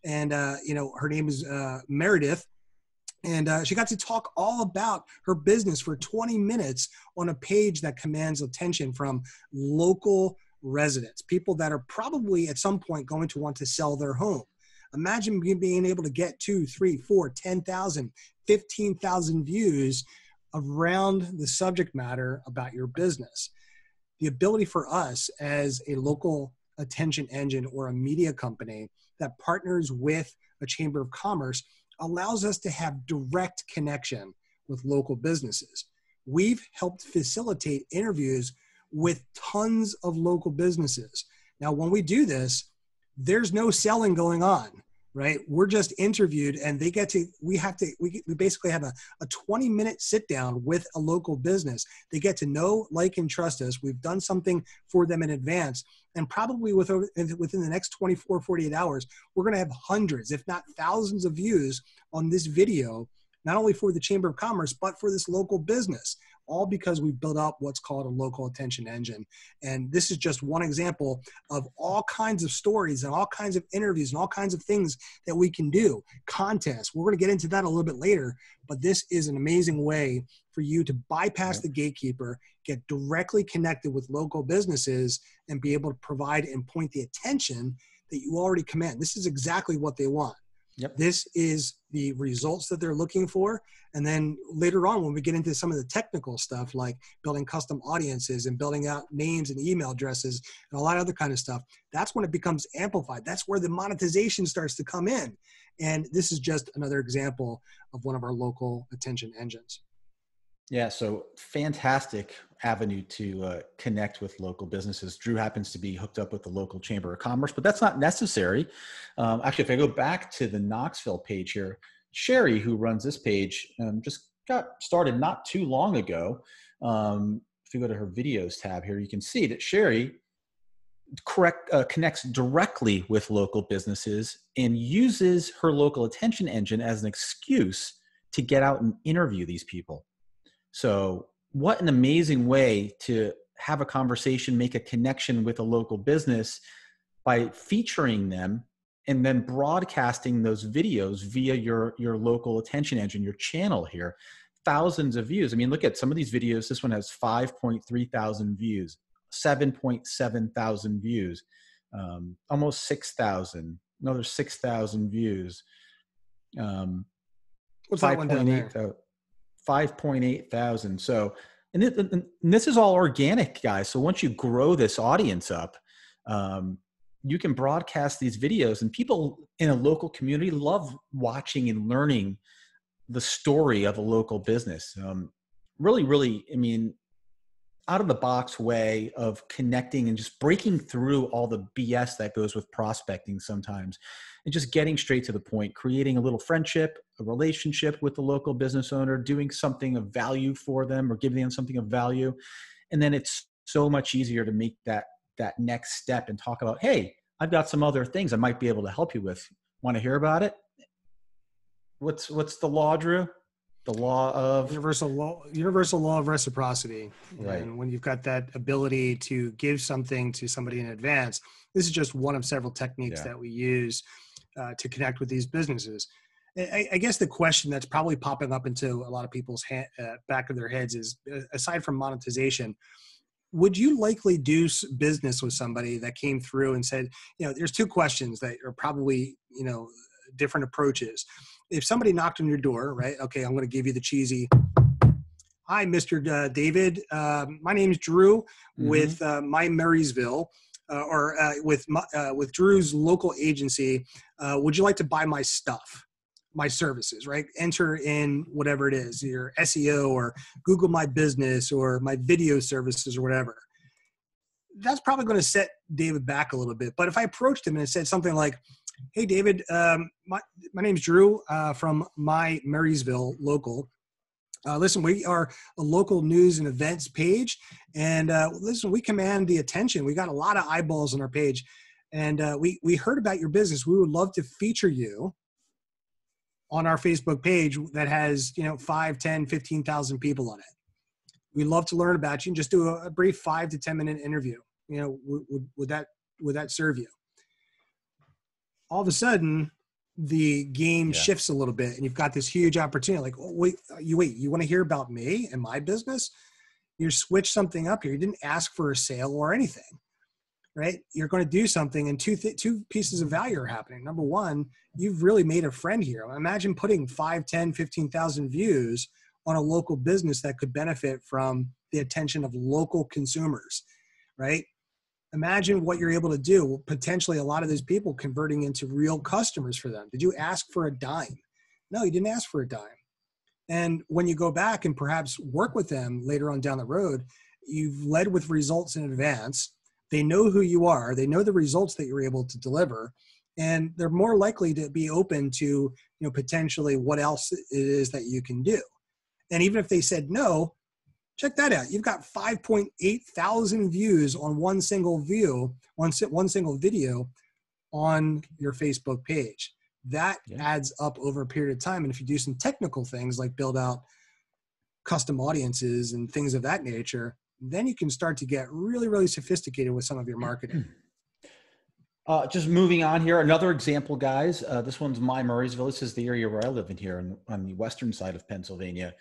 And, her name is Meredith. And she got to talk all about her business for 20 minutes on a page that commands attention from local residents, people that are probably at some point going to want to sell their home. Imagine being able to get 2, 3, 4, 10,000, 15,000 views around the subject matter about your business. The ability for us as a local attention engine or a media company that partners with a Chamber of Commerce allows us to have direct connection with local businesses. We've helped facilitate interviews with tons of local businesses. Now, when we do this, there's no selling going on, right? We're just interviewed and we basically have a 20-minute sit down with a local business. They get to know, like, and trust us. We've done something for them in advance. And probably within the next 24, 48 hours, we're going to have hundreds, if not thousands of views on this video, not only for the Chamber of Commerce, but for this local business, all because we built up what's called a local attention engine. And this is just one example of all kinds of stories and all kinds of interviews and all kinds of things that we can do. Contests, we're going to get into that a little bit later, but this is an amazing way for you to bypass the gatekeeper, get directly connected with local businesses, and be able to provide and point the attention that you already command. This is exactly what they want. Yep. This is the results that they're looking for. And then later on, when we get into some of the technical stuff, like building custom audiences and building out names and email addresses and a lot of other kind of stuff, that's when it becomes amplified. That's where the monetization starts to come in. And this is just another example of one of our local attention engines. Yeah, so fantastic avenue to connect with local businesses. Drew happens to be hooked up with the local Chamber of Commerce, but that's not necessary. Actually, if I go back to the Knoxville page here, Sherry, who runs this page, just got started not too long ago. If you go to her videos tab here, you can see that Sherry connects directly with local businesses and uses her local attention engine as an excuse to get out and interview these people. So what an amazing way to have a conversation, make a connection with a local business by featuring them and then broadcasting those videos via your local attention engine, your channel here. Thousands of views. I mean, look at some of these videos. This one has 5.3 thousand views, 7.7 thousand views, almost 6,000, another 6,000 views. What's that one down there? 5.8 thousand. So, and this is all organic, guys. So once you grow this audience up, you can broadcast these videos, and people in a local community love watching and learning the story of a local business. Really, really, I mean, out of the box way of connecting and just breaking through all the BS that goes with prospecting sometimes, and just getting straight to the point, creating a little friendship, a relationship with the local business owner, doing something of value for them or giving them something of value. And then it's so much easier to make that next step and talk about, hey, I've got some other things I might be able to help you with. Want to hear about it? What's the law, Drew? The law of universal law of reciprocity. Right. And when you've got that ability to give something to somebody in advance, this is just one of several techniques that we use to connect with these businesses. I guess the question that's probably popping up into a lot of people's back of their heads is, aside from monetization, would you likely do business with somebody that came through and said, there's two questions that are probably, different approaches. If somebody knocked on your door, right? Okay, I'm going to give you the cheesy, "Hi, Mr. David. My name's Drew with my Marysville, with Drew's local agency. Would you like to buy my stuff, my services?" Right? Enter in whatever it is, your SEO or Google My Business or my video services or whatever. That's probably going to set David back a little bit. But if I approached him and said something like, "Hey, David, my name's Drew from my Marysville local. Listen, we are a local news and events page. And listen, we command the attention. We got a lot of eyeballs on our page. And we heard about your business. We would love to feature you on our Facebook page that has, 5, 10, 15,000 people on it. We'd love to learn about you and just do a brief 5 to 10 minute interview. Would that serve you?" All of a sudden, the game shifts a little bit, and you've got this huge opportunity. Like, "Oh, wait, you want to hear about me and my business?" You switch something up here. You didn't ask for a sale or anything, right? You're going to do something, and two pieces of value are happening. Number one, you've really made a friend here. Imagine putting 5, 10, 15,000 views on a local business that could benefit from the attention of local consumers, right? Imagine what you're able to do. Potentially a lot of these people converting into real customers for them. Did you ask for a dime? No, you didn't ask for a dime. And when you go back and perhaps work with them later on down the road, you've led with results in advance. They know who you are. They know the results that you're able to deliver. And they're more likely to be open to, potentially what else it is that you can do. And even if they said no, check that out. You've got 5.8 thousand views on one single video on your Facebook page. That adds up over a period of time. And if you do some technical things like build out custom audiences and things of that nature, then you can start to get really, really sophisticated with some of your marketing. Just moving on here. Another example, guys. This one's my Murraysville. This is the area where I live in here on the western side of Pennsylvania.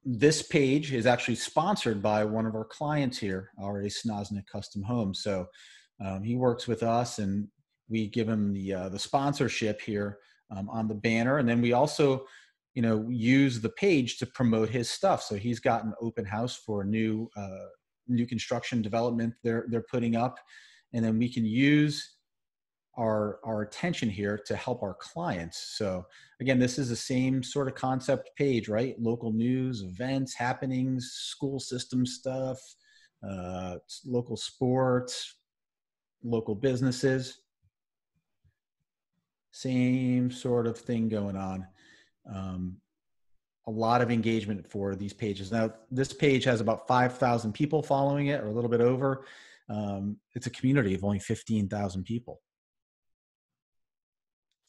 This page is actually sponsored by one of our clients here, already Snoznik Custom Homes. So he works with us, and we give him the sponsorship here on the banner. And then we also, use the page to promote his stuff. So he's got an open house for a new construction development they're putting up. And then we can use our attention here to help our clients. So again, this is the same sort of concept page, right? Local news, events, happenings, school system stuff, local sports, local businesses. Same sort of thing going on. A lot of engagement for these pages. Now, this page has about 5,000 people following it, or a little bit over. It's a community of only 15,000 people.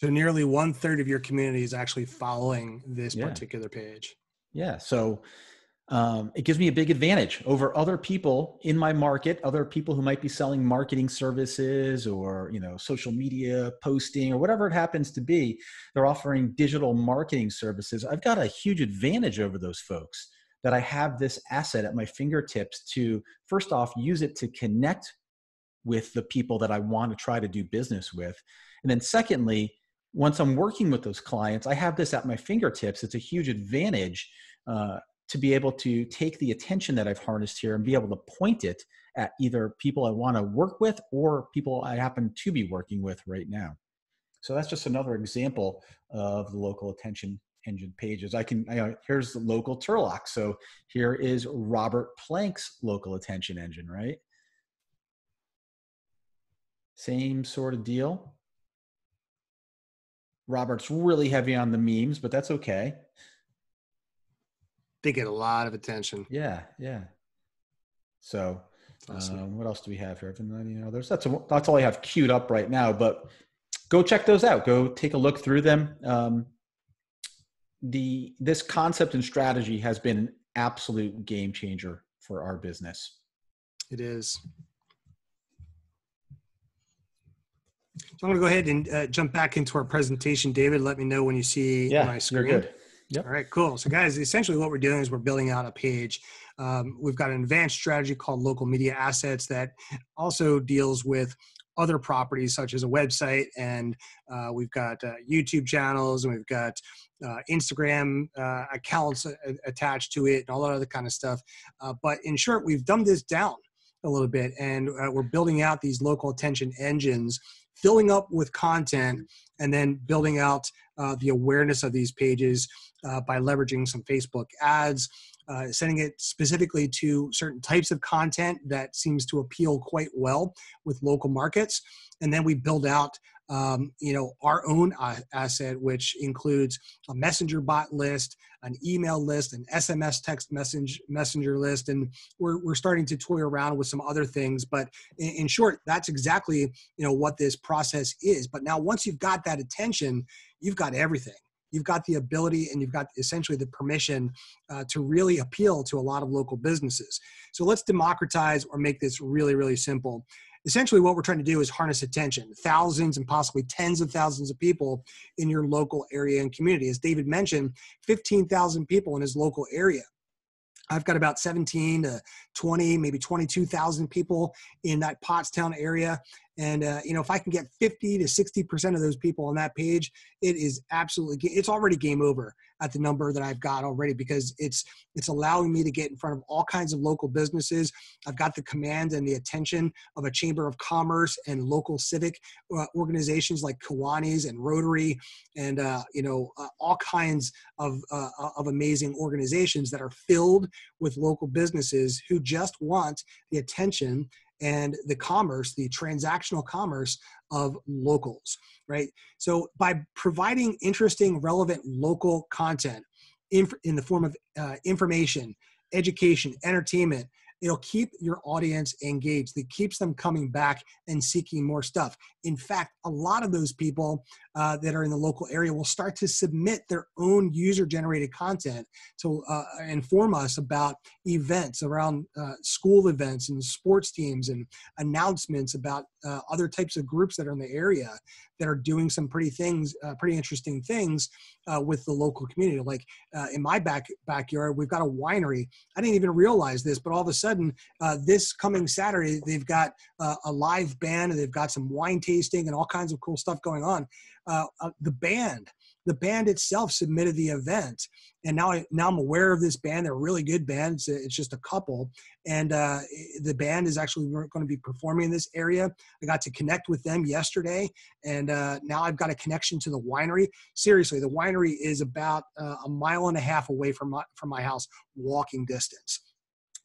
So nearly 1/3 of your community is actually following this particular page. Yeah. So it gives me a big advantage over other people in my market, other people who might be selling marketing services or, social media posting or whatever it happens to be. They're offering digital marketing services. I've got a huge advantage over those folks that I have this asset at my fingertips to, first off, use it to connect with the people that I want to try to do business with. And then secondly, once I'm working with those clients, I have this at my fingertips. It's a huge advantage to be able to take the attention that I've harnessed here and be able to point it at either people I want to work with or people I happen to be working with right now. So that's just another example of the local attention engine pages. Here's the local Turlock. So here is Robert Plank's local attention engine, right? Same sort of deal. Robert's really heavy on the memes, but that's okay. They get a lot of attention. Yeah. So Awesome. What else do we have here? That's all I have queued up right now, but go check those out. Go take a look through them. This concept and strategy has been an absolute game changer for our business. It is. So I'm going to go ahead and jump back into our presentation. David, let me know when you see my screen. You're good. Yep. All right, cool. So guys, essentially what we're doing is we're building out a page. We've got an advanced strategy called local media assets that also deals with other properties such as a website, and we've got YouTube channels, and we've got Instagram accounts attached to it, and all that other kind of stuff. But in short, we've dumbed this down a little bit, and we're building out these local attention engines, filling up with content, and then building out the awareness of these pages by leveraging some Facebook ads, sending it specifically to certain types of content that seems to appeal quite well with local markets. And then we build out our own asset, which includes a messenger bot list, an email list, an SMS text messenger list, and we're starting to toy around with some other things. But in short, that's exactly what this process is. But now, once you've got that attention, you've got everything. You've got the ability, and you've got essentially the permission to really appeal to a lot of local businesses. So let's democratize or make this really, really simple. Essentially, what we're trying to do is harness attention, thousands and possibly tens of thousands of people in your local area and community. As David mentioned, 15,000 people in his local area. I've got about 17 to 20, maybe 22,000 people in that Pottstown area. And, if I can get 50 to 60% of those people on that page, it's already game over at the number that I've got already, because it's allowing me to get in front of all kinds of local businesses. I've got the command and the attention of a chamber of commerce and local civic organizations like Kiwanis and Rotary and, all kinds of amazing organizations that are filled with local businesses who just want the attention and the commerce, the transactional commerce of locals, right? So by providing interesting, relevant local content in the form of information, education, entertainment, it'll keep your audience engaged. It keeps them coming back and seeking more stuff. In fact, a lot of those people that are in the local area will start to submit their own user-generated content to inform us about events around school events and sports teams and announcements about other types of groups that are in the area that are doing some pretty interesting things with the local community. Like in my backyard, we've got a winery. I didn't even realize this, but all of a sudden, this coming Saturday, they've got a live band, and they've got some wine tasting and all kinds of cool stuff going on. The band itself submitted the event, and now I'm aware of this band. They're a really good band. It's just a couple, and the band is actually going to be performing in this area. I got to connect with them yesterday, and now I've got a connection to the winery. Seriously, the winery is about a mile and a half away from my house, walking distance.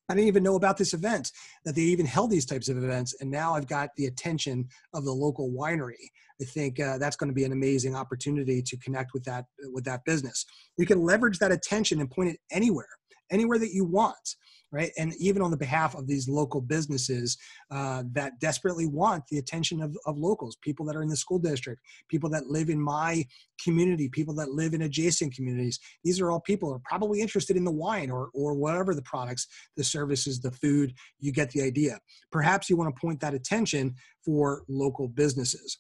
I didn't even know about this event, that they even held these types of events. And now I've got the attention of the local winery. I think that's going to be an amazing opportunity to connect with that business. You can leverage that attention and point it anywhere that you want, right? And even on the behalf of these local businesses that desperately want the attention of locals, people that are in the school district, people that live in my community, people that live in adjacent communities. These are all people who are probably interested in the wine or whatever the products, the services, the food. You get the idea. Perhaps you want to point that attention for local businesses.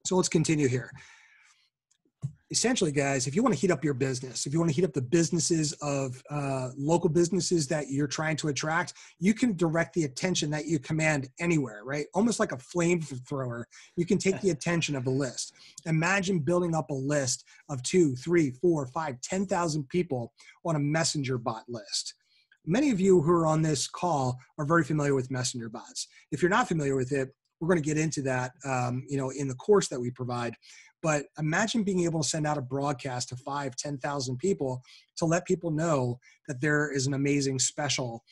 So let's continue here. Essentially, guys, if you want to heat up your business, if you want to heat up the businesses of local businesses that you're trying to attract, you can direct the attention that you command anywhere, right? Almost like a flamethrower. You can take the attention of a list. Imagine building up a list of 2, 3, 4, 5, 10,000 people on a messenger bot list. Many of you who are on this call are very familiar with messenger bots. If you're not familiar with it, we're going to get into that, in the course that we provide. But imagine being able to send out a broadcast to 5,000, 10,000 people to let people know that there is an amazing special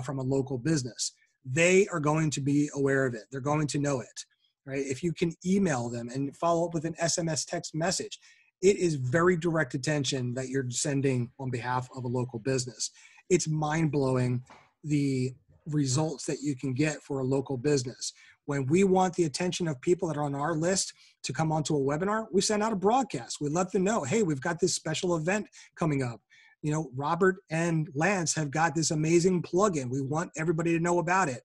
from a local business. They are going to be aware of it. They're going to know it, right? If you can email them and follow up with an SMS text message, it is very direct attention that you're sending on behalf of a local business. It's mind-blowing the results that you can get for a local business. When we want the attention of people that are on our list to come onto a webinar, we send out a broadcast. We let them know, hey, we've got this special event coming up. You know, Robert and Lance have got this amazing plugin. We want everybody to know about it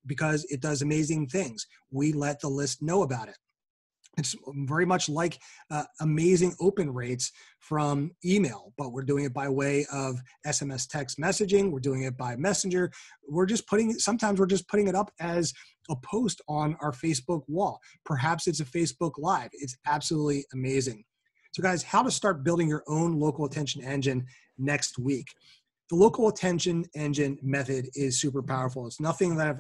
because it does amazing things. We let the list know about it. It's very much like amazing open rates from email, but we're doing it by way of SMS text messaging. We're doing it by Messenger. Sometimes we're just putting it up as a post on our Facebook wall. Perhaps it's a Facebook Live. It's absolutely amazing. So guys, how to start building your own local attention engine next week. The local attention engine method is super powerful. It's nothing that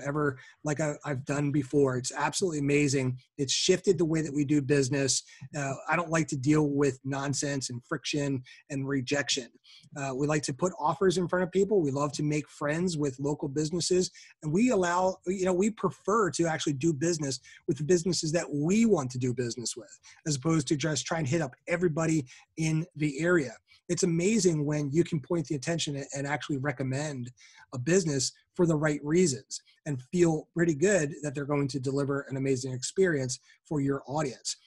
I've done before. It's absolutely amazing. It's shifted the way that we do business. I don't like to deal with nonsense and friction and rejection. We like to put offers in front of people. We love to make friends with local businesses, and we prefer to actually do business with the businesses that we want to do business with, as opposed to just try and hit up everybody in the area. It's amazing when you can point the attention and actually recommend a business for the right reasons and feel pretty good that they're going to deliver an amazing experience for your audience.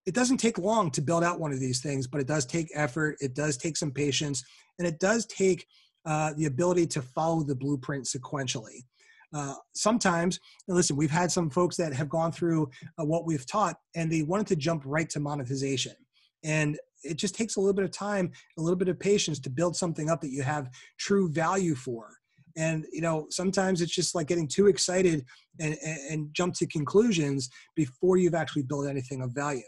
It doesn't take long to build out one of these things, but it does take effort. It does take some patience, and it does take the ability to follow the blueprint sequentially. Sometimes, listen, we've had some folks that have gone through what we've taught, and they wanted to jump right to monetization. And it just takes a little bit of time, a little bit of patience to build something up that you have true value for. And, sometimes it's just like getting too excited and jump to conclusions before you've actually built anything of value.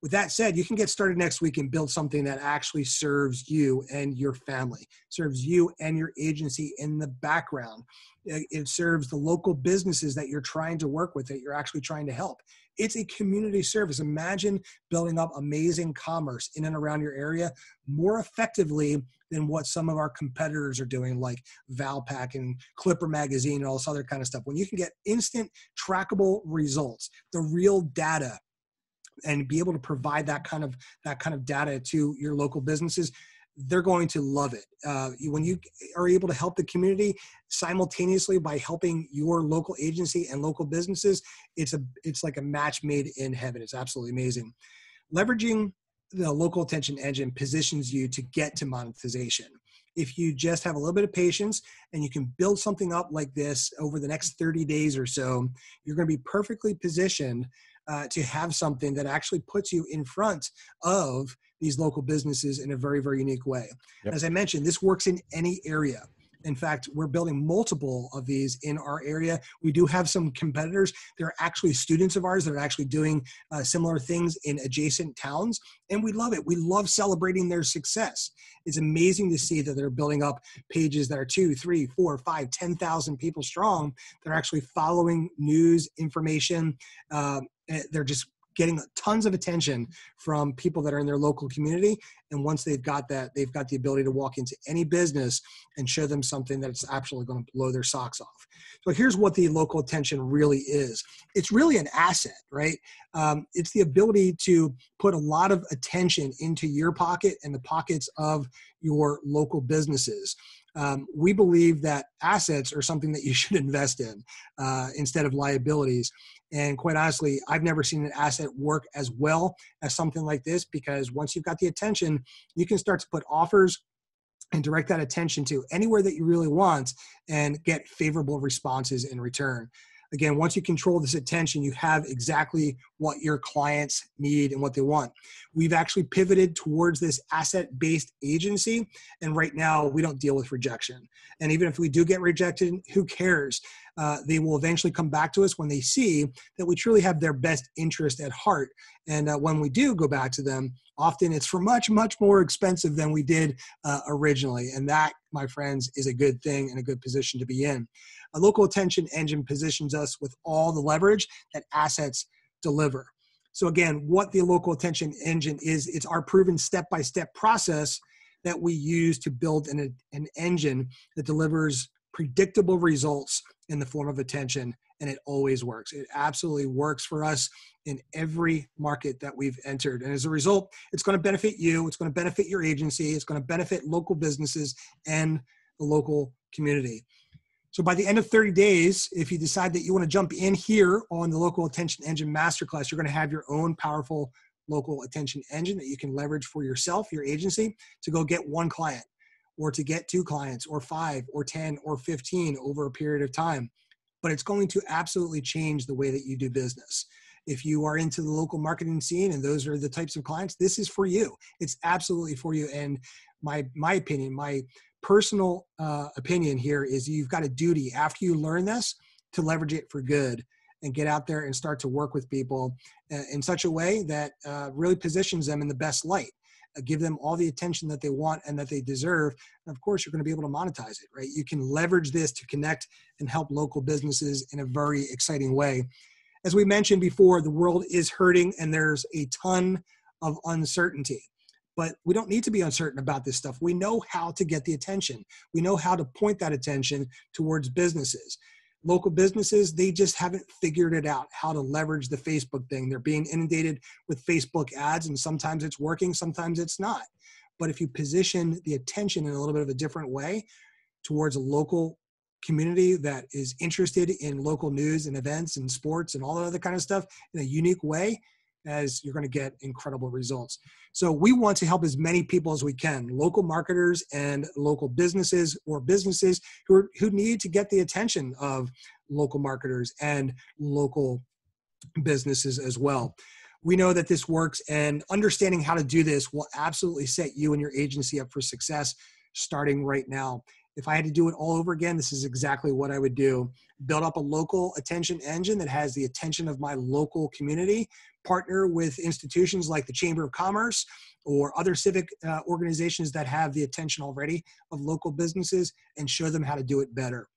With that said, you can get started next week and build something that actually serves you and your family, serves you and your agency in the background. It serves the local businesses that you're trying to work with, that you're actually trying to help. It's a community service. Imagine building up amazing commerce in and around your area more effectively than what some of our competitors are doing, like Valpak and Clipper Magazine and all this other kind of stuff. When you can get instant trackable results, the real data, and be able to provide that kind of data to your local businesses, they're going to love it. When you are able to help the community simultaneously by helping your local agency and local businesses, it's like a match made in heaven. It's absolutely amazing. Leveraging the local attention engine positions you to get to monetization. If you just have a little bit of patience and you can build something up like this over the next 30 days or so, you're going to be perfectly positioned to have something that actually puts you in front of these local businesses in a very, very unique way. Yep. As I mentioned, this works in any area. In fact, we're building multiple of these in our area. We do have some competitors. They're actually students of ours that are actually doing similar things in adjacent towns, and we love it. We love celebrating their success. It's amazing to see that they're building up pages that are 2, 3, 4, 5, 10,000 people strong. They're actually following news, information. They're just getting tons of attention from people that are in their local community. And once they've got that, they've got the ability to walk into any business and show them something that's absolutely going to blow their socks off. So here's what the local attention really is. It's really an asset, right? It's the ability to put a lot of attention into your pocket and the pockets of your local businesses. We believe that assets are something that you should invest in instead of liabilities. And quite honestly, I've never seen an asset work as well as something like this, because once you've got the attention, you can start to put offers and direct that attention to anywhere that you really want and get favorable responses in return. Again, once you control this attention, you have exactly what your clients need and what they want. We've actually pivoted towards this asset-based agency, and right now we don't deal with rejection. And even if we do get rejected, who cares? They will eventually come back to us when they see that we truly have their best interest at heart. And when we do go back to them, often it's for much, much more expensive than we did originally. And that, my friends, is a good thing and a good position to be in. A local attention engine positions us with all the leverage that assets deliver. So again, what the local attention engine is, it's our proven step-by-step process that we use to build an engine that delivers predictable results in the form of attention, and it always works. It absolutely works for us in every market that we've entered. And as a result, it's going to benefit you, it's going to benefit your agency, it's going to benefit local businesses and the local community. So by the end of 30 days, if you decide that you want to jump in here on the Local Attention Engine Masterclass, you're going to have your own powerful local attention engine that you can leverage for yourself, your agency, to go get one client or to get 2 clients or 5 or 10 or 15 over a period of time. But it's going to absolutely change the way that you do business. If you are into the local marketing scene and those are the types of clients, this is for you. It's absolutely for you. And my opinion, my personal opinion here is you've got a duty after you learn this to leverage it for good and get out there and start to work with people in such a way that really positions them in the best light. Give them all the attention that they want and that they deserve. And of course, you're going to be able to monetize it, right? You can leverage this to connect and help local businesses in a very exciting way. As we mentioned before, the world is hurting and there's a ton of uncertainty. But we don't need to be uncertain about this stuff. We know how to get the attention. We know how to point that attention towards businesses. Local businesses, they just haven't figured it out, how to leverage the Facebook thing. They're being inundated with Facebook ads, and sometimes it's working, sometimes it's not. But if you position the attention in a little bit of a different way towards a local community that is interested in local news and events and sports and all that other kind of stuff in a unique way, as you're going to get incredible results. So we want to help as many people as we can, local marketers and local businesses or businesses who need to get the attention of local marketers and local businesses as well. We know that this works, and understanding how to do this will absolutely set you and your agency up for success starting right now. If I had to do it all over again, this is exactly what I would do. Build up a local attention engine that has the attention of my local community, partner with institutions like the Chamber of Commerce or other civic organizations that have the attention already of local businesses, and show them how to do it better.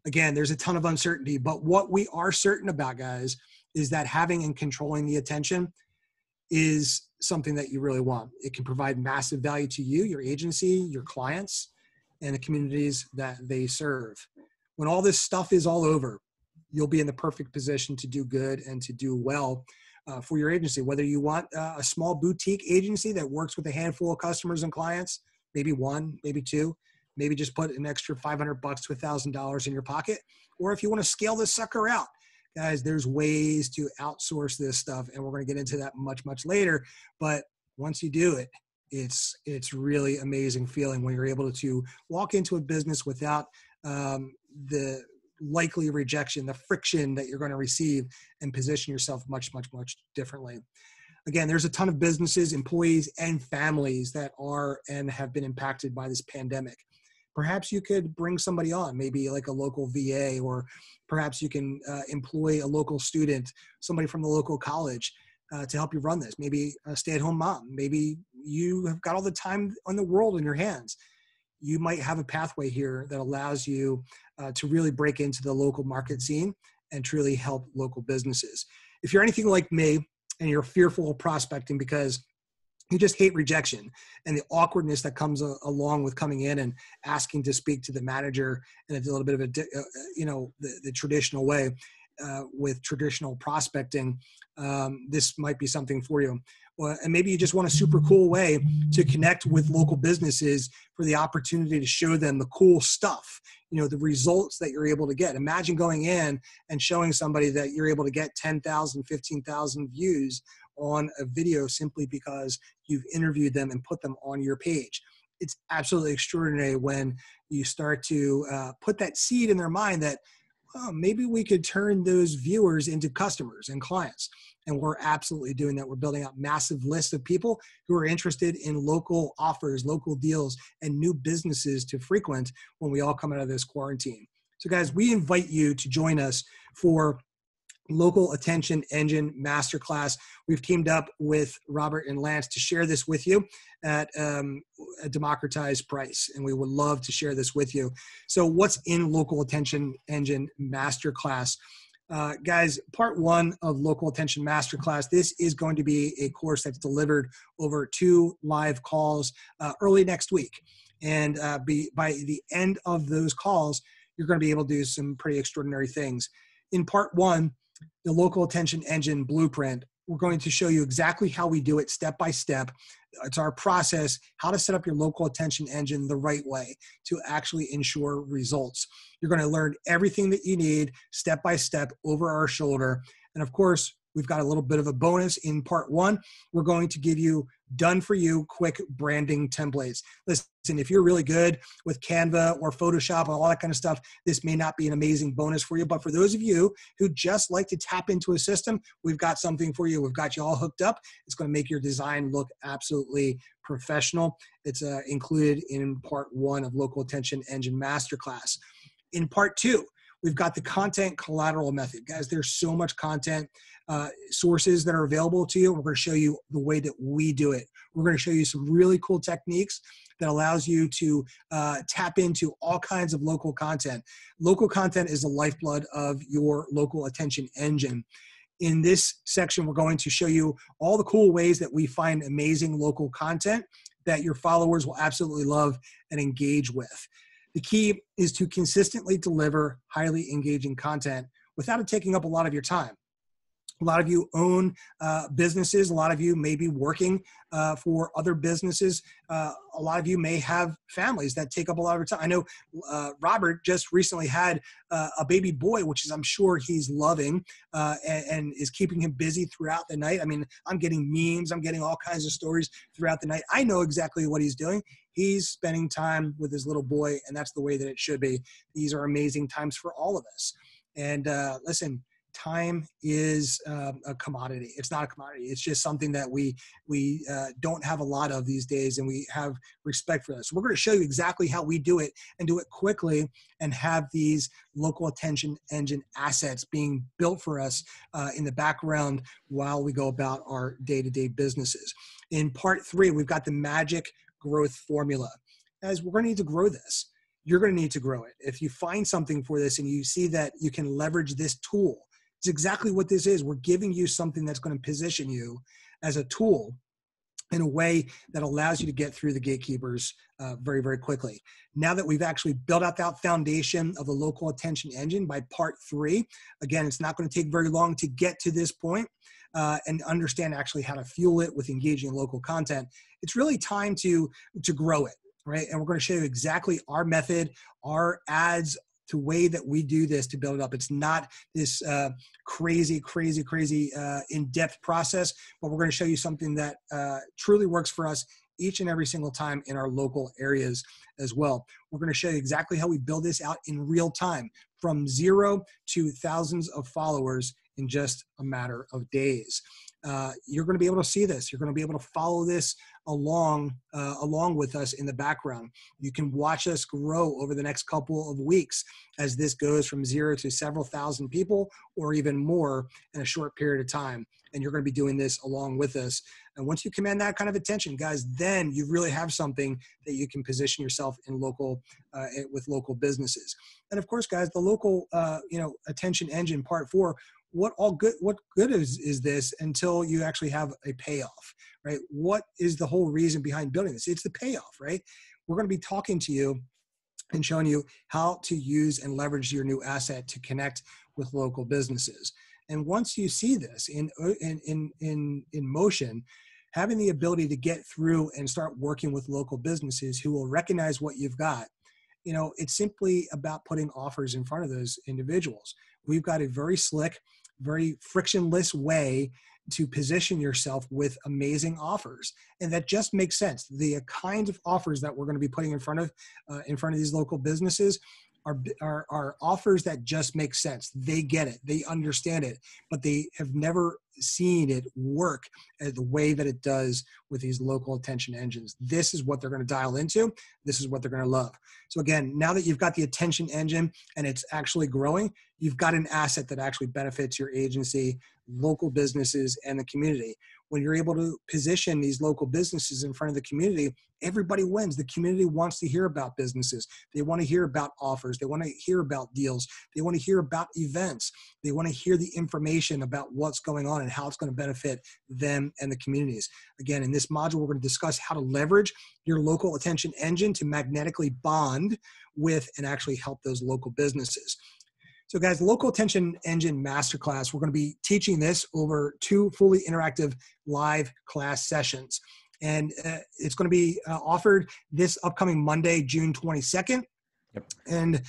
Again, there's a ton of uncertainty, but what we are certain about, guys, is that having and controlling the attention is something that you really want. It can provide massive value to you, your agency, your clients, and the communities that they serve. When all this stuff is all over, you'll be in the perfect position to do good and to do well for your agency. Whether you want a small boutique agency that works with a handful of customers and clients, maybe 1, maybe 2, maybe just put an extra $500 to $1,000 in your pocket. Or if you want to scale this sucker out, guys, there's ways to outsource this stuff, and we're going to get into that much, much later. But once you do it, it's really amazing feeling when you're able to walk into a business without the likely rejection, the friction that you're going to receive, and position yourself much, much, much differently. Again, there's a ton of businesses, employees, and families that are and have been impacted by this pandemic. Perhaps you could bring somebody on, maybe like a local VA, or perhaps you can employ a local student, somebody from the local college to help you run this. Maybe a stay-at-home mom. Maybe you have got all the time in the world in your hands. You might have a pathway here that allows you to really break into the local market scene and truly help local businesses. If you're anything like me and you're fearful of prospecting because you just hate rejection and the awkwardness that comes along with coming in and asking to speak to the manager, and it's a little bit of the traditional way with traditional prospecting, this might be something for you. And maybe you just want a super cool way to connect with local businesses for the opportunity to show them the cool stuff, the results that you're able to get. Imagine going in and showing somebody that you're able to get 10,000, 15,000 views on a video simply because you've interviewed them and put them on your page. It's absolutely extraordinary when you start to put that seed in their mind that, oh, maybe we could turn those viewers into customers and clients. And we're absolutely doing that. We're building out massive lists of people who are interested in local offers, local deals, and new businesses to frequent when we all come out of this quarantine. So guys, we invite you to join us for Local Attention Engine Masterclass. We've teamed up with Robert and Lance to share this with you at a democratized price, and we would love to share this with you. So what's in Local Attention Engine Masterclass? Guys, part 1 of Local Attention Masterclass, this is going to be a course that's delivered over 2 live calls early next week. And by the end of those calls, you're going to be able to do some pretty extraordinary things. In part 1, the Local Attention Engine Blueprint, we're going to show you exactly how we do it step by step, It's our process, how to set up your local attention engine the right way to actually ensure results. You're going to learn everything that you need step by step over our shoulder. And of course, we've got a little bit of a bonus in part 1. We're going to give you done for you quick branding templates. Listen, if you're really good with Canva or Photoshop and all that kind of stuff, this may not be an amazing bonus for you. But for those of you who just like to tap into a system, we've got something for you. We've got you all hooked up. It's going to make your design look absolutely professional. It's included in part 1 of Local Attention Engine Masterclass. In part 2, we've got the content collateral method. Guys, there's so much content sources that are available to you. We're going to show you the way that we do it. We're going to show you some really cool techniques that allows you to tap into all kinds of local content. Local content is the lifeblood of your local attention engine. In this section, we're going to show you all the cool ways that we find amazing local content that your followers will absolutely love and engage with. The key is to consistently deliver highly engaging content without it taking up a lot of your time. A lot of you own businesses. A lot of you may be working for other businesses. A lot of you may have families that take up a lot of your time. I know Robert just recently had a baby boy, which is I'm sure he's loving and is keeping him busy throughout the night. I mean, I'm getting memes. I'm getting all kinds of stories throughout the night. I know exactly what he's doing. He's spending time with his little boy, and that's the way that it should be. These are amazing times for all of us. And listen, time is a commodity. It's not a commodity. It's just something that we don't have a lot of these days, and we have respect for this. So we're going to show you exactly how we do it and do it quickly and have these local attention engine assets being built for us in the background while we go about our day-to-day businesses. In part 3, we've got the magic growth formula. As we're going to need to grow this. You're going to need to grow it. If you find something for this and you see that you can leverage this tool, it's exactly what this is. We're giving you something that's going to position you as a tool in a way that allows you to get through the gatekeepers very, very quickly. Now that we've actually built out that foundation of the local attention engine by part 3, again, it's not going to take very long to get to this point and understand actually how to fuel it with engaging local content. It's really time to grow it, right? And we're going to show you exactly our method, our ads, the way that we do this to build it up. It's not this crazy in-depth process, but we're going to show you something that truly works for us each and every single time in our local areas as well. We're going to show you exactly how we build this out in real time from 0 to thousands of followers in just a matter of days. You're going to be able to see this. You're going to be able to follow this along with us in the background. You can watch us grow over the next couple of weeks as this goes from 0 to several thousand people or even more in a short period of time. And you're going to be doing this along with us. And once you command that kind of attention, guys, then you really have something that you can position yourself in local with local businesses. And of course, guys, the local attention engine part 4. What good is this until you actually have a payoff, right? What is the whole reason behind building this? It's the payoff, right? We're going to be talking to you and showing you how to use and leverage your new asset to connect with local businesses. And once you see this in motion, having the ability to get through and start working with local businesses who will recognize what you've got, it's simply about putting offers in front of those individuals. We've got a very slick, very frictionless way to position yourself with amazing offers. And that just makes sense. The kinds of offers that we're going to be putting in front of these local businesses are offers that just make sense. They get it. They understand it, but they have never seen it work the way that it does with these local attention engines. This is what they're going to dial into. This is what they're going to love. So again, now that you've got the attention engine and it's actually growing, you've got an asset that actually benefits your agency, local businesses, and the community. When you're able to position these local businesses in front of the community, everybody wins. The community wants to hear about businesses. They want to hear about offers. They want to hear about deals. They want to hear about events. They want to hear the information about what's going on and how it's going to benefit them and the communities. Again, in this module, we're going to discuss how to leverage your local attention engine to magnetically bond with and actually help those local businesses. So guys, the Local Attention Engine Masterclass, we're going to be teaching this over 2 fully interactive live class sessions. And it's going to be offered this upcoming Monday, June 22nd, and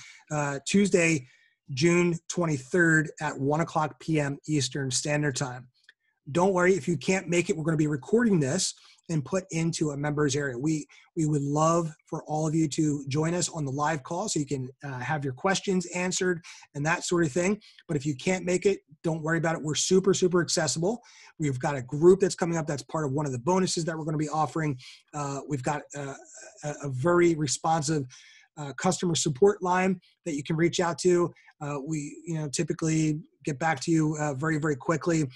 Tuesday, June 23rd at 1:00 p.m. Eastern Standard Time. Don't worry, if you can't make it, we're going to be recording this and put into a members area. We would love for all of you to join us on the live call so you can have your questions answered and that sort of thing. But if you can't make it, don't worry about it. We're super, super accessible. We've got a group that's coming up. That's part of one of the bonuses that we're going to be offering. We've got a very responsive customer support line that you can reach out to. We typically get back to you very, very quickly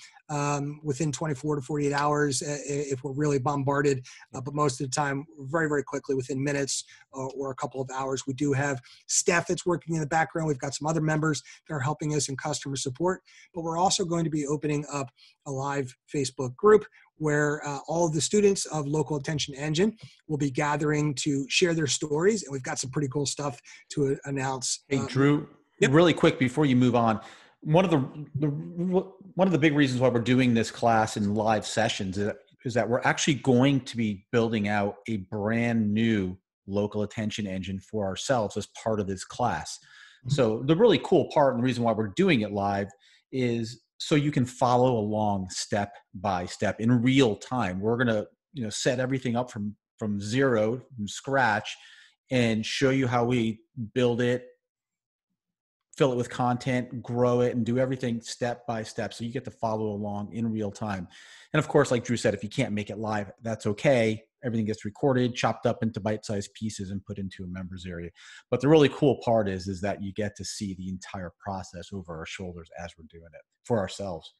within 24 to 48 hours if we're really bombarded. But most of the time, very, very quickly within minutes or a couple of hours. We do have staff that's working in the background. We've got some other members that are helping us in customer support. But we're also going to be opening up a live Facebook group where all of the students of Local Attention Engine will be gathering to share their stories. And we've got some pretty cool stuff to announce. Hey, Drew, really quick before you move on, one of the big reasons why we're doing this class in live sessions is that we're actually going to be building out a brand new local attention engine for ourselves as part of this class. So the really cool part and the reason why we're doing it live is so you can follow along step by step in real time. We're going to set everything up from zero, from scratch, and show you how we build it, fill it with content, grow it, and do everything step by step. So you get to follow along in real time. And of course, like Drew said, if you can't make it live, that's okay. Everything gets recorded, chopped up into bite-sized pieces and put into a members area. But the really cool part is that you get to see the entire process over our shoulders as we're doing it for ourselves.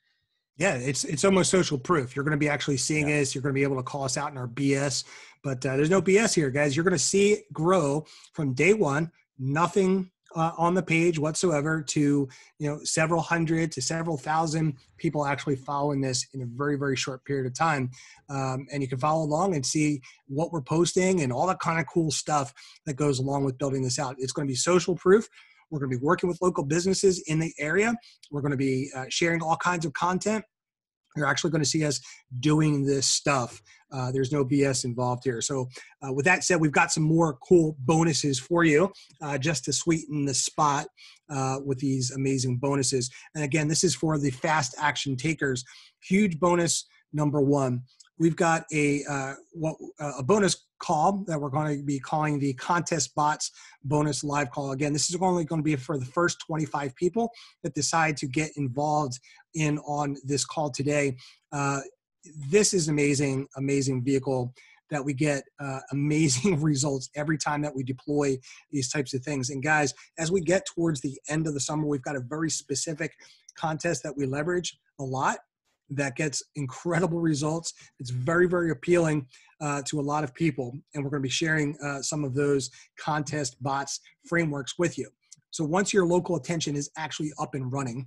Yeah, it's almost social proof. You're going to be actually seeing us. You're going to be able to call us out in our BS. But there's no BS here, guys. You're going to see it grow from day one, nothing on the page whatsoever, to several hundred to several thousand people actually following this in a very, very short period of time. And you can follow along and see what we're posting and all that kind of cool stuff that goes along with building this out. It's going to be social proof. We're going to be working with local businesses in the area. We're going to be sharing all kinds of content. You're actually going to see us doing this stuff. There's no BS involved here. So with that said, we've got some more cool bonuses for you just to sweeten the spot with these amazing bonuses. And again, this is for the fast action takers. Huge bonus number one. We've got a bonus call that we're going to be calling the Contest Bots Bonus Live Call. Again, this is only going to be for the first 25 people that decide to get involved in on this call today. This is amazing vehicle that we get amazing results every time that we deploy these types of things. And guys, as we get towards the end of the summer, we've got a very specific contest that we leverage a lot that gets incredible results. It's very, very appealing to a lot of people. And we're going to be sharing some of those contest bots frameworks with you. So once your local attention is actually up and running,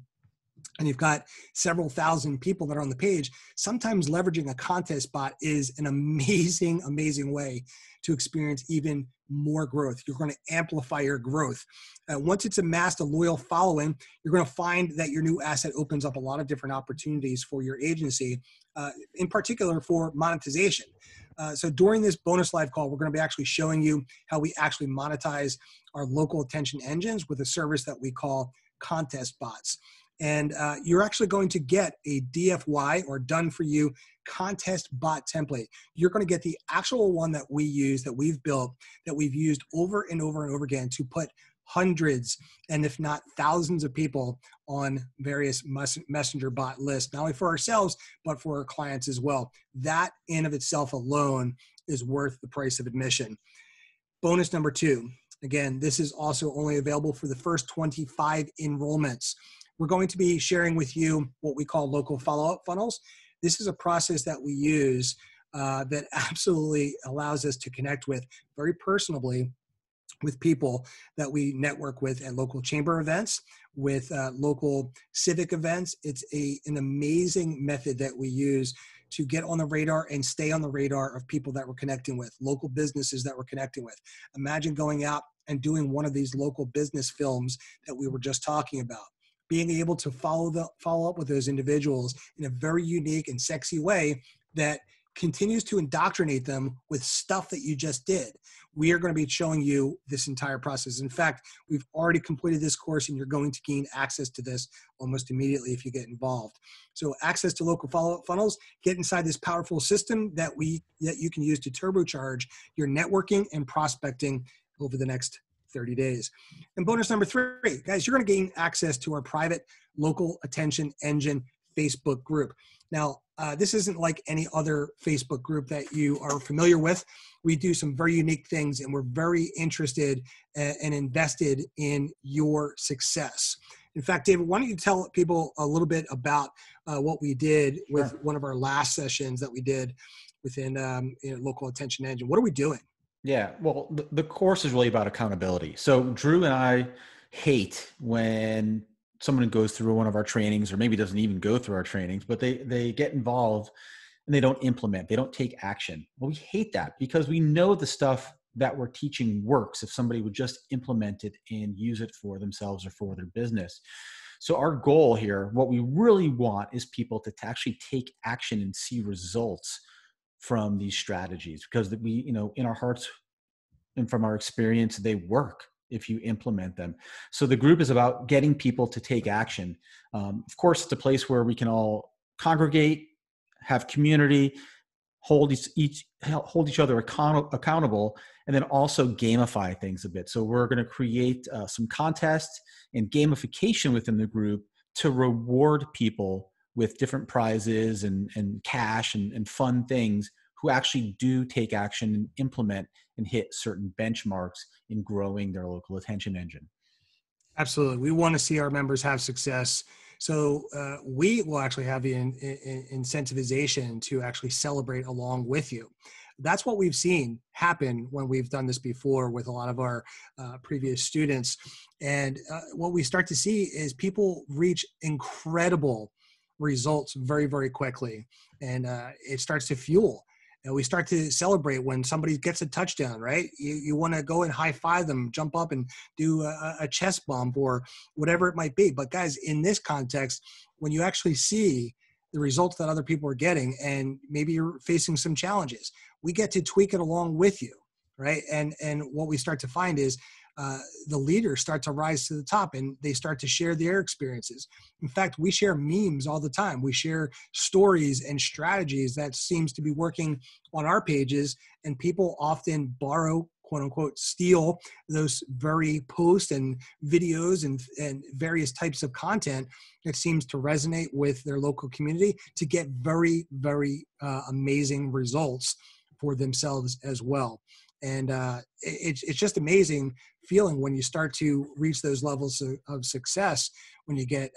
and you've got several thousand people that are on the page, sometimes leveraging a contest bot is an amazing, amazing way to experience even more growth. You're going to amplify your growth. Once it's amassed a loyal following, you're going to find that your new asset opens up a lot of different opportunities for your agency, in particular for monetization. So during this bonus live call, we're going to be actually showing you how we actually monetize our local attention engines with a service that we call contest bots. And you're actually going to get a DFY, or done for you, contest bot template. You're going to get the actual one that we use, that we've built, that we've used over and over and over again to put hundreds and if not thousands of people on various messenger bot lists, not only for ourselves, but for our clients as well. That in of itself alone is worth the price of admission. Bonus number two. Again, this is also only available for the first 25 enrollments. We're going to be sharing with you what we call local follow-up funnels. This is a process that we use that absolutely allows us to connect with very personally with people that we network with at local chamber events, with local civic events. It's an amazing method that we use to get on the radar and stay on the radar of people that we're connecting with, local businesses that we're connecting with. Imagine going out and doing one of these local business films that we were just talking about. Being able to follow up with those individuals in a very unique and sexy way that continues to indoctrinate them with stuff that you just did. We are going to be showing you this entire process. In fact, we've already completed this course, and you're going to gain access to this almost immediately if you get involved. So access to local follow-up funnels, get inside this powerful system that you can use to turbocharge your networking and prospecting over the next 30 days. And bonus number 3, guys, you're going to gain access to our private local attention engine Facebook group. Now, this isn't like any other Facebook group that you are familiar with. We do some very unique things, and we're very interested and invested in your success. In fact, David, why don't you tell people a little bit about what we did with one of our last sessions that we did within Local Attention Engine. What are we doing? Yeah, well, the course is really about accountability. So Drew and I hate when someone goes through one of our trainings, or maybe doesn't even go through our trainings, but they get involved and they don't implement, they don't take action. Well, we hate that because we know the stuff that we're teaching works if somebody would just implement it and use it for themselves or for their business. So our goal here, what we really want is people to actually take action and see results from these strategies, because we, in our hearts and from our experience, they work if you implement them. So the group is about getting people to take action. Of course, it's a place where we can all congregate, have community, hold each other accountable, and then also gamify things a bit. So we're going to create some contests and gamification within the group to reward people with different prizes and cash and fun things who actually do take action and implement and hit certain benchmarks in growing their local attention engine. Absolutely. We want to see our members have success. So we will actually have the incentivization to actually celebrate along with you. That's what we've seen happen when we've done this before with a lot of our previous students. And what we start to see is people reach incredible results very, very quickly. And it starts to fuel. And we start to celebrate when somebody gets a touchdown, right? You want to go and high five them, jump up and do a chest bump or whatever it might be. But guys, in this context, when you actually see the results that other people are getting, and maybe you're facing some challenges, we get to tweak it along with you, right? And what we start to find is the leaders start to rise to the top, and they start to share their experiences. In fact, we share memes all the time. We share stories and strategies that seems to be working on our pages, and people often borrow, quote unquote, steal those very posts and videos and various types of content that seems to resonate with their local community to get very, very amazing results for themselves as well. And it's just amazing feeling when you start to reach those levels of success, when you get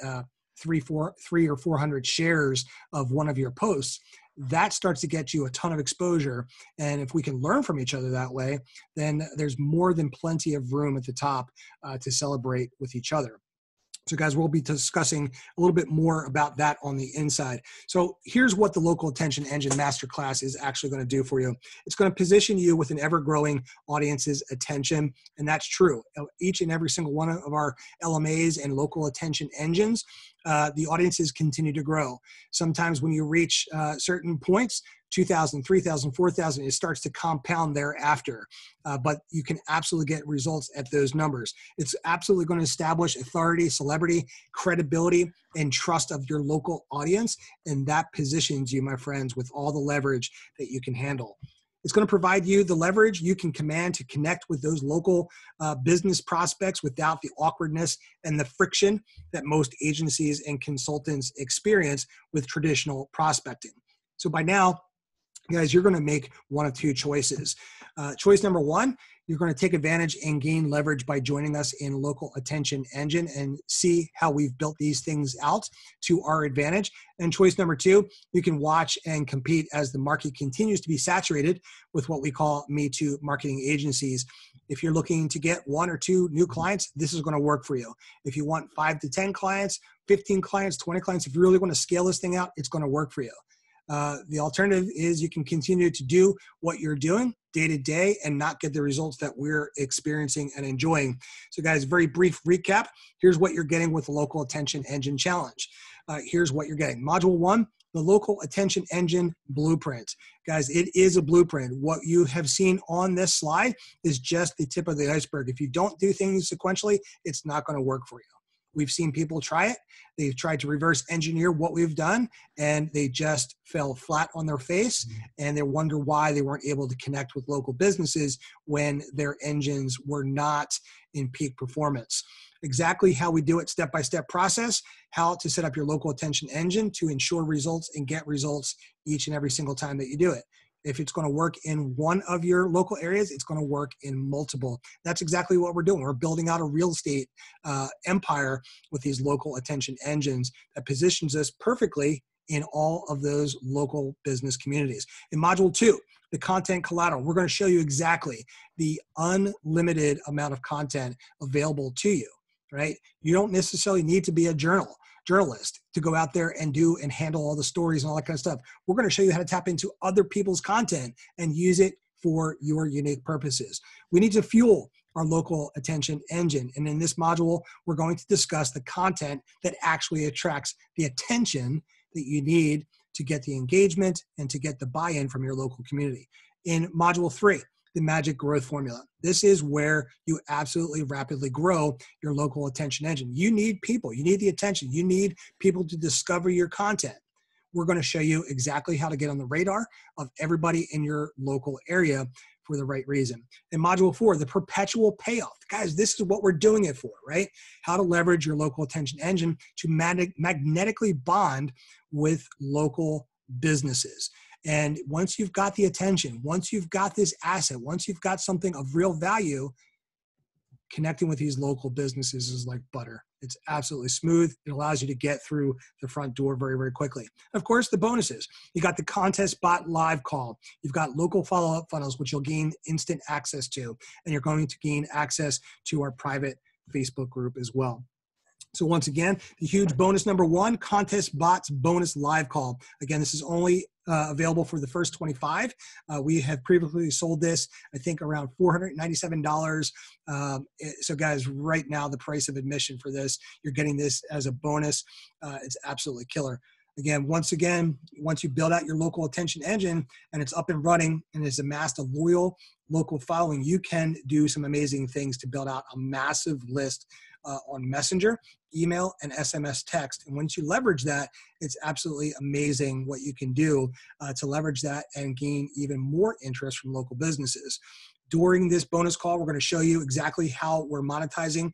300 or 400 shares of one of your posts. That starts to get you a ton of exposure. And if we can learn from each other that way, then there's more than plenty of room at the top to celebrate with each other. So guys, we'll be discussing a little bit more about that on the inside. So here's what the Local Attention Engine Masterclass is actually going to do for you. It's going to position you with an ever-growing audience's attention, and that's true. Each and every single one of our LMAs and Local Attention Engines, the audiences continue to grow. Sometimes when you reach certain points, 2,000, 3,000, 4,000, it starts to compound thereafter. But you can absolutely get results at those numbers. It's absolutely going to establish authority, celebrity, credibility, and trust of your local audience. And that positions you, my friends, with all the leverage that you can handle. It's going to provide you the leverage you can command to connect with those local business prospects without the awkwardness and the friction that most agencies and consultants experience with traditional prospecting. So by now, guys, you're going to make one of two choices. Choice number one, you're going to take advantage and gain leverage by joining us in Local Attention Engine and see how we've built these things out to our advantage. And choice number two, you can watch and compete as the market continues to be saturated with what we call Me Too marketing agencies. If you're looking to get 1 or 2 new clients, this is going to work for you. If you want 5 to 10 clients, 15 clients, 20 clients, if you really want to scale this thing out, it's going to work for you. The alternative is you can continue to do what you're doing day to day and not get the results that we're experiencing and enjoying. So guys, very brief recap. Here's what you're getting with the Local Attention Engine Challenge. Here's what you're getting. Module 1, the local attention engine blueprint. Guys, it is a blueprint. What you have seen on this slide is just the tip of the iceberg. If you don't do things sequentially, it's not going to work for you. We've seen people try it. They've tried to reverse engineer what we've done, and they just fell flat on their face, and they wonder why they weren't able to connect with local businesses when their engines were not in peak performance. Exactly how we do it, step-by-step process, how to set up your local attention engine to ensure results and get results each and every single time that you do it. If it's going to work in one of your local areas, it's going to work in multiple. That's exactly what we're doing. We're building out a real estate empire with these local attention engines that positions us perfectly in all of those local business communities. In Module 2, the content collateral, we're going to show you exactly the unlimited amount of content available to you, right? You don't necessarily need to be a journalist to go out there and do and handle all the stories and all that kind of stuff. We're going to show you how to tap into other people's content and use it for your unique purposes. We need to fuel our local attention engine. And in this module, we're going to discuss the content that actually attracts the attention that you need to get the engagement and to get the buy-in from your local community. In Module 3, the magic growth formula. This is where you absolutely rapidly grow your local attention engine. You need people. You need the attention. You need people to discover your content. We're going to show you exactly how to get on the radar of everybody in your local area for the right reason. In Module 4, the perpetual payoff. Guys, this is what we're doing it for, right? How to leverage your local attention engine to magnetically bond with local businesses. And once you've got the attention, once you've got this asset, once you've got something of real value, connecting with these local businesses is like butter. It's absolutely smooth. It allows you to get through the front door very, very quickly. Of course, the bonuses. You got the contest bot live call. You've got local follow-up funnels, which you'll gain instant access to. And you're going to gain access to our private Facebook group as well. So once again, the huge bonus number 1, contest bots bonus live call. Again, this is only available for the first 25. We have previously sold this, I think, around $497. So guys, right now, the price of admission for this, you're getting this as a bonus. It's absolutely killer. Again, once you build out your local attention engine and it's up and running and it's amassed a loyal local following, you can do some amazing things to build out a massive list on Messenger, email, and SMS text. And once you leverage that, it's absolutely amazing what you can do to leverage that and gain even more interest from local businesses. During this bonus call, we're going to show you exactly how we're monetizing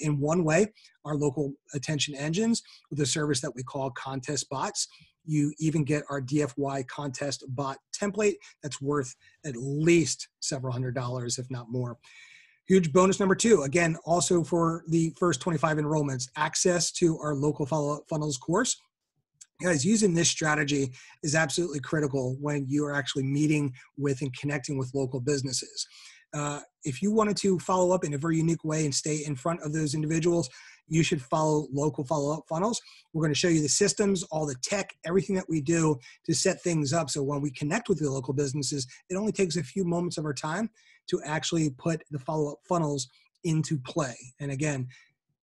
in one way our local attention engines with a service that we call contest bots. You even get our DFY contest bot template that's worth at least several $100s, if not more. Huge bonus number 2, again, also for the first 25 enrollments, access to our local follow-up funnels course. Guys, using this strategy is absolutely critical when you are actually meeting with and connecting with local businesses. If you wanted to follow up in a very unique way and stay in front of those individuals, you should follow local follow-up funnels. We're going to show you the systems, all the tech, everything that we do to set things up. So when we connect with the local businesses, it only takes a few moments of our time to actually put the follow-up funnels into play. And again,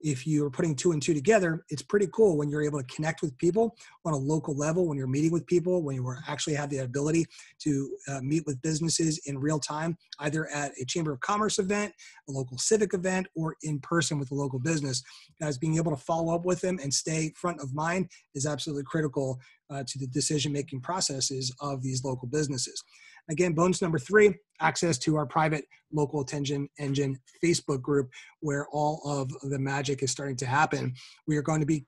if you're putting 2 and 2 together, it's pretty cool when you're able to connect with people on a local level, when you're meeting with people, when you actually have the ability to meet with businesses in real time, either at a Chamber of Commerce event, a local civic event, or in person with a local business. Guys, being able to follow up with them and stay front of mind is absolutely critical to the decision-making processes of these local businesses. Again, bonus number 3, access to our private local attention engine Facebook group where all of the magic is starting to happen. We are going to be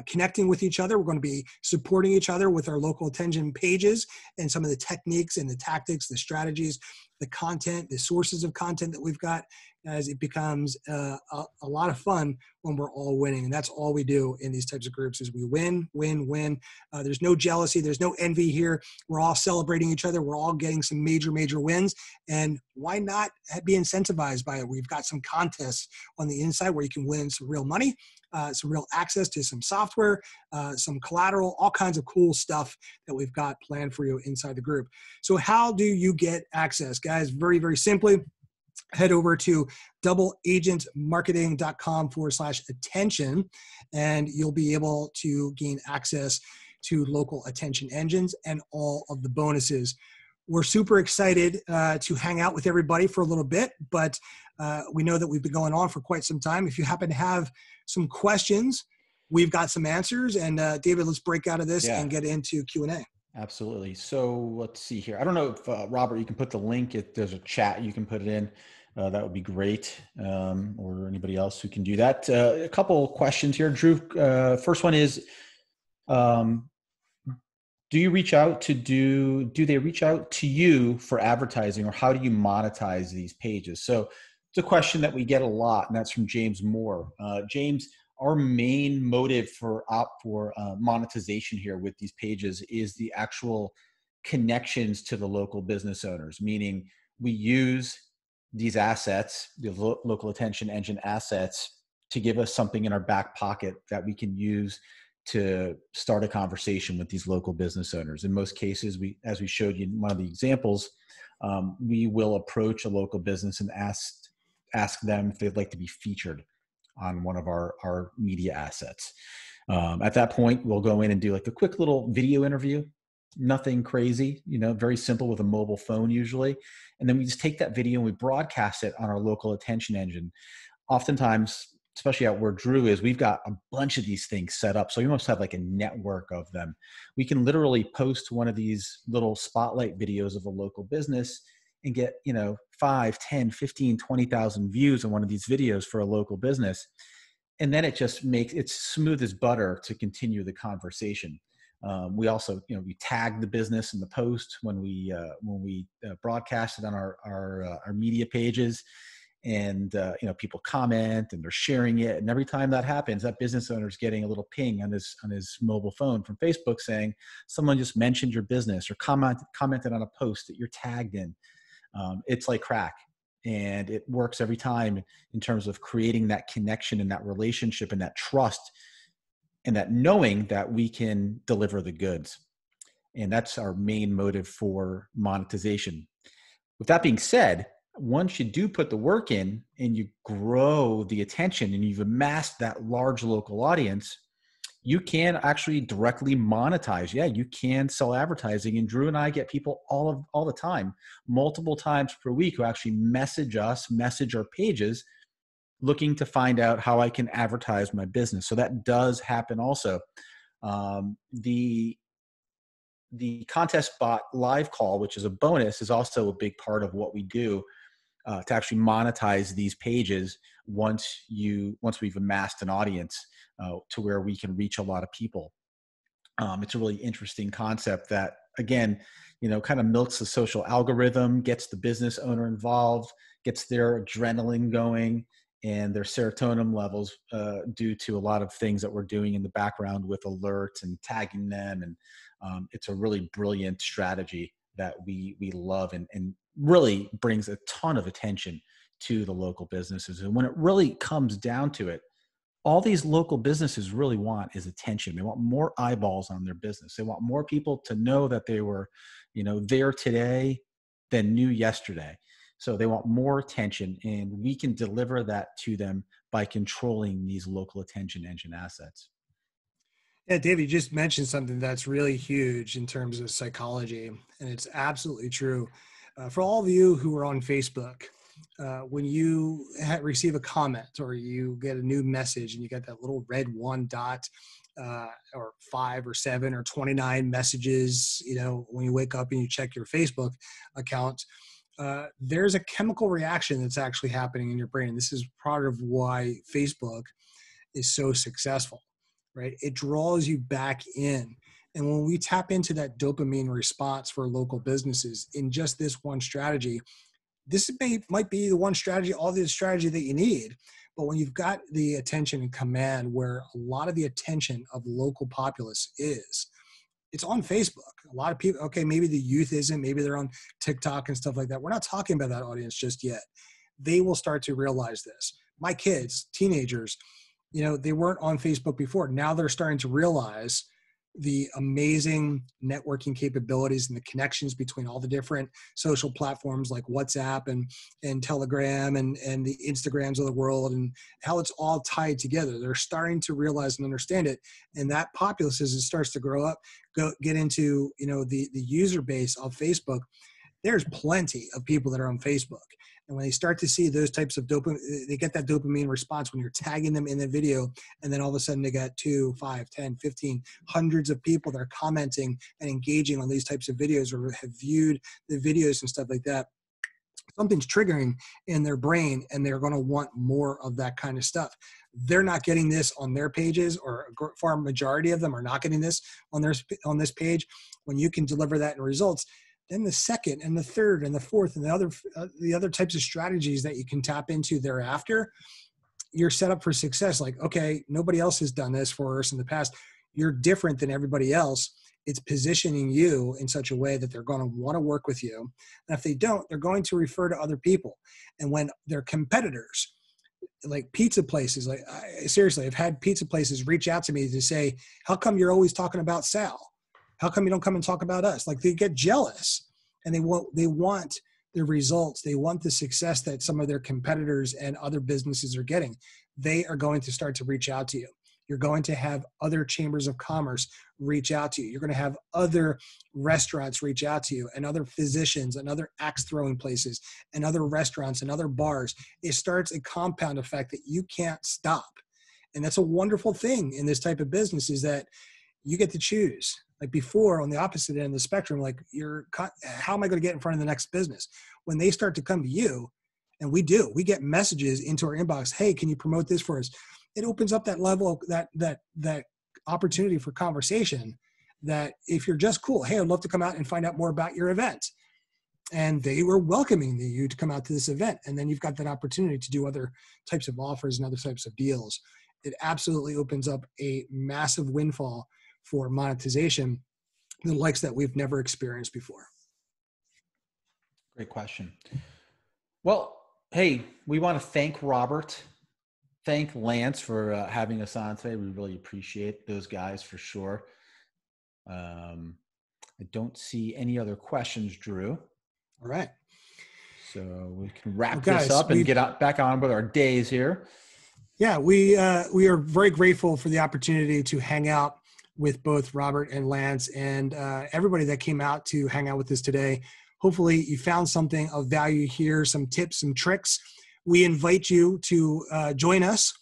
connecting with each other. We're going to be supporting each other with our local attention pages and some of the techniques and the tactics, the strategies, the content, the sources of content that we've got, as it becomes a lot of fun when we're all winning. And that's all we do in these types of groups is we win, win, win. There's no jealousy. There's no envy here. We're all celebrating each other. We're all getting some major, major wins. And why not be incentivized by it? We've got some contests on the inside where you can win some real money, some real access to some software, some collateral, all kinds of cool stuff that we've got planned for you inside the group. So how do you get access? Guys, very, very simply, head over to doubleagentmarketing.com/attention, and you'll be able to gain access to local attention engines and all of the bonuses. We're super excited to hang out with everybody for a little bit, but we know that we've been going on for quite some time. If you happen to have some questions, we've got some answers. And David, let's break out of this and get into Q&A. Absolutely. So let's see here. I don't know if Robert, you can put the link. If there's a chat, you can put it in. That would be great. Or anybody else who can do that. A couple questions here, Drew. First one is, do they reach out to you for advertising, or how do you monetize these pages? So it's a question that we get a lot, and that's from James Moore. James, our main motive for monetization here with these pages is the actual connections to the local business owners, meaning we use these assets, the local attention engine assets, to give us something in our back pocket that we can use to start a conversation with these local business owners. In most cases, as we showed you in one of the examples, we will approach a local business and ask them if they'd like to be featured on one of our media assets. At that point, we'll go in and do like a quick little video interview, nothing crazy, very simple with a mobile phone usually. And then we just take that video and we broadcast it on our local attention engine. Oftentimes, especially out where Drew is, we've got a bunch of these things set up. So you must have like a network of them. We can literally post one of these little spotlight videos of a local business and get, 5, 10, 15, 20,000 views on one of these videos for a local business. And then it just makes it smooth as butter to continue the conversation. We also, we tag the business in the post when we broadcast it on our media pages. And, people comment and they're sharing it. And every time that happens, that business owner is getting a little ping on his mobile phone from Facebook saying, someone just mentioned your business or commented on a post that you're tagged in. It's like crack, and it works every time in terms of creating that connection and that relationship and that trust and that knowing that we can deliver the goods. And that's our main motive for monetization. With that being said, once you do put the work in and you grow the attention and you've amassed that large local audience, you can actually directly monetize. Yeah, you can sell advertising. And Drew and I get people all the time, multiple times per week, who actually message our pages looking to find out how I can advertise my business. So that does happen also. The Contest Bot live call, which is a bonus, is also a big part of what we do to actually monetize these pages once we've amassed an audience to where we can reach a lot of people. It's a really interesting concept that, again, kind of milks the social algorithm, gets the business owner involved, gets their adrenaline going and their serotonin levels due to a lot of things that we're doing in the background with alerts and tagging them. And it's a really brilliant strategy that we love and really brings a ton of attention to the local businesses. And when it really comes down to it, all these local businesses really want is attention. They want more eyeballs on their business. They want more people to know that they were, there today than knew yesterday. So they want more attention, and we can deliver that to them by controlling these local attention engine assets. Yeah, Dave, you just mentioned something that's really huge in terms of psychology, and it's absolutely true. For all of you who are on Facebook, when you receive a comment or you get a new message and you get that little red 1 dot or 5 or 7 or 29 messages, when you wake up and you check your Facebook account, there's a chemical reaction that's actually happening in your brain. And this is part of why Facebook is so successful, right? It draws you back in. And when we tap into that dopamine response for local businesses in just this one strategy, this might be the one strategy, all the strategy that you need. But when you've got the attention and command where a lot of the attention of local populace is, it's on Facebook. A lot of people, okay, maybe the youth isn't, maybe they're on TikTok and stuff like that. We're not talking about that audience just yet. They will start to realize this. My kids, teenagers, they weren't on Facebook before. Now they're starting to realize the amazing networking capabilities and the connections between all the different social platforms like WhatsApp and Telegram and the Instagrams of the world, and how it's all tied together. They're starting to realize and understand it. And that populace, as it starts to grow up, get into, the user base of Facebook, there's plenty of people that are on Facebook. And when they start to see those types of dopamine, they get that dopamine response when you're tagging them in the video. And then all of a sudden they got 2, 5, 10, 15, hundreds of people that are commenting and engaging on these types of videos or have viewed the videos and stuff like that. Something's triggering in their brain, and they're going to want more of that kind of stuff. They're not getting this on their pages, or a far majority of them are not getting this on this page. When you can deliver that in results, then the second and the third and the fourth and the other types of strategies that you can tap into thereafter, you're set up for success. Like, okay, nobody else has done this for us in the past. You're different than everybody else. It's positioning you in such a way that they're going to want to work with you. And if they don't, they're going to refer to other people. And when their competitors, like pizza places, seriously, I've had pizza places reach out to me to say, how come you're always talking about Sal? How come you don't come and talk about us? Like, they get jealous, and they want the results. They want the success that some of their competitors and other businesses are getting. They are going to start to reach out to you. You're going to have other chambers of commerce reach out to you. You're going to have other restaurants reach out to you, and other physicians and other axe throwing places and other restaurants and other bars. It starts a compound effect that you can't stop. And that's a wonderful thing in this type of business, is that you get to choose. Like before, on the opposite end of the spectrum, like, how am I going to get in front of the next business? When they start to come to you, and we get messages into our inbox, hey, can you promote this for us? It opens up that level, that opportunity for conversation, that if you're just cool, hey, I'd love to come out and find out more about your event. And they were welcoming you to come out to this event. And then you've got that opportunity to do other types of offers and other types of deals. It absolutely opens up a massive windfall for monetization, the likes that we've never experienced before. Great question. Well, hey, we want to thank Robert, thank Lance for having us on today. We really appreciate those guys for sure. I don't see any other questions, Drew. All right. So we can wrap this up and get back on with our days here. Yeah, we are very grateful for the opportunity to hang out with both Robert and Lance, and everybody that came out to hang out with us today. Hopefully you found something of value here, some tips, some tricks. We invite you to join us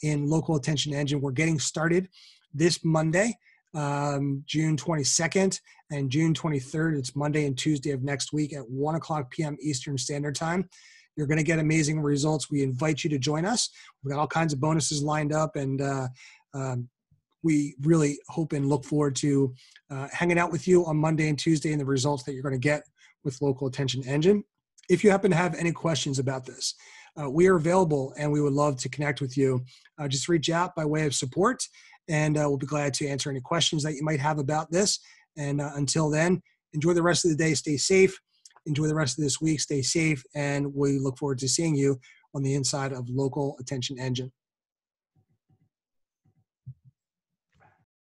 in Local Attention Engine. We're getting started this Monday, June 22nd and June 23rd. It's Monday and Tuesday of next week at 1:00 p.m. Eastern Standard Time. You're going to get amazing results. We invite you to join us. We've got all kinds of bonuses lined up, and we really hope and look forward to hanging out with you on Monday and Tuesday and the results that you're going to get with Local Attention Engine. If you happen to have any questions about this, we are available, and we would love to connect with you. Just reach out by way of support, and we'll be glad to answer any questions that you might have about this. And until then, enjoy the rest of the day. Stay safe. Enjoy the rest of this week. Stay safe. And we look forward to seeing you on the inside of Local Attention Engine.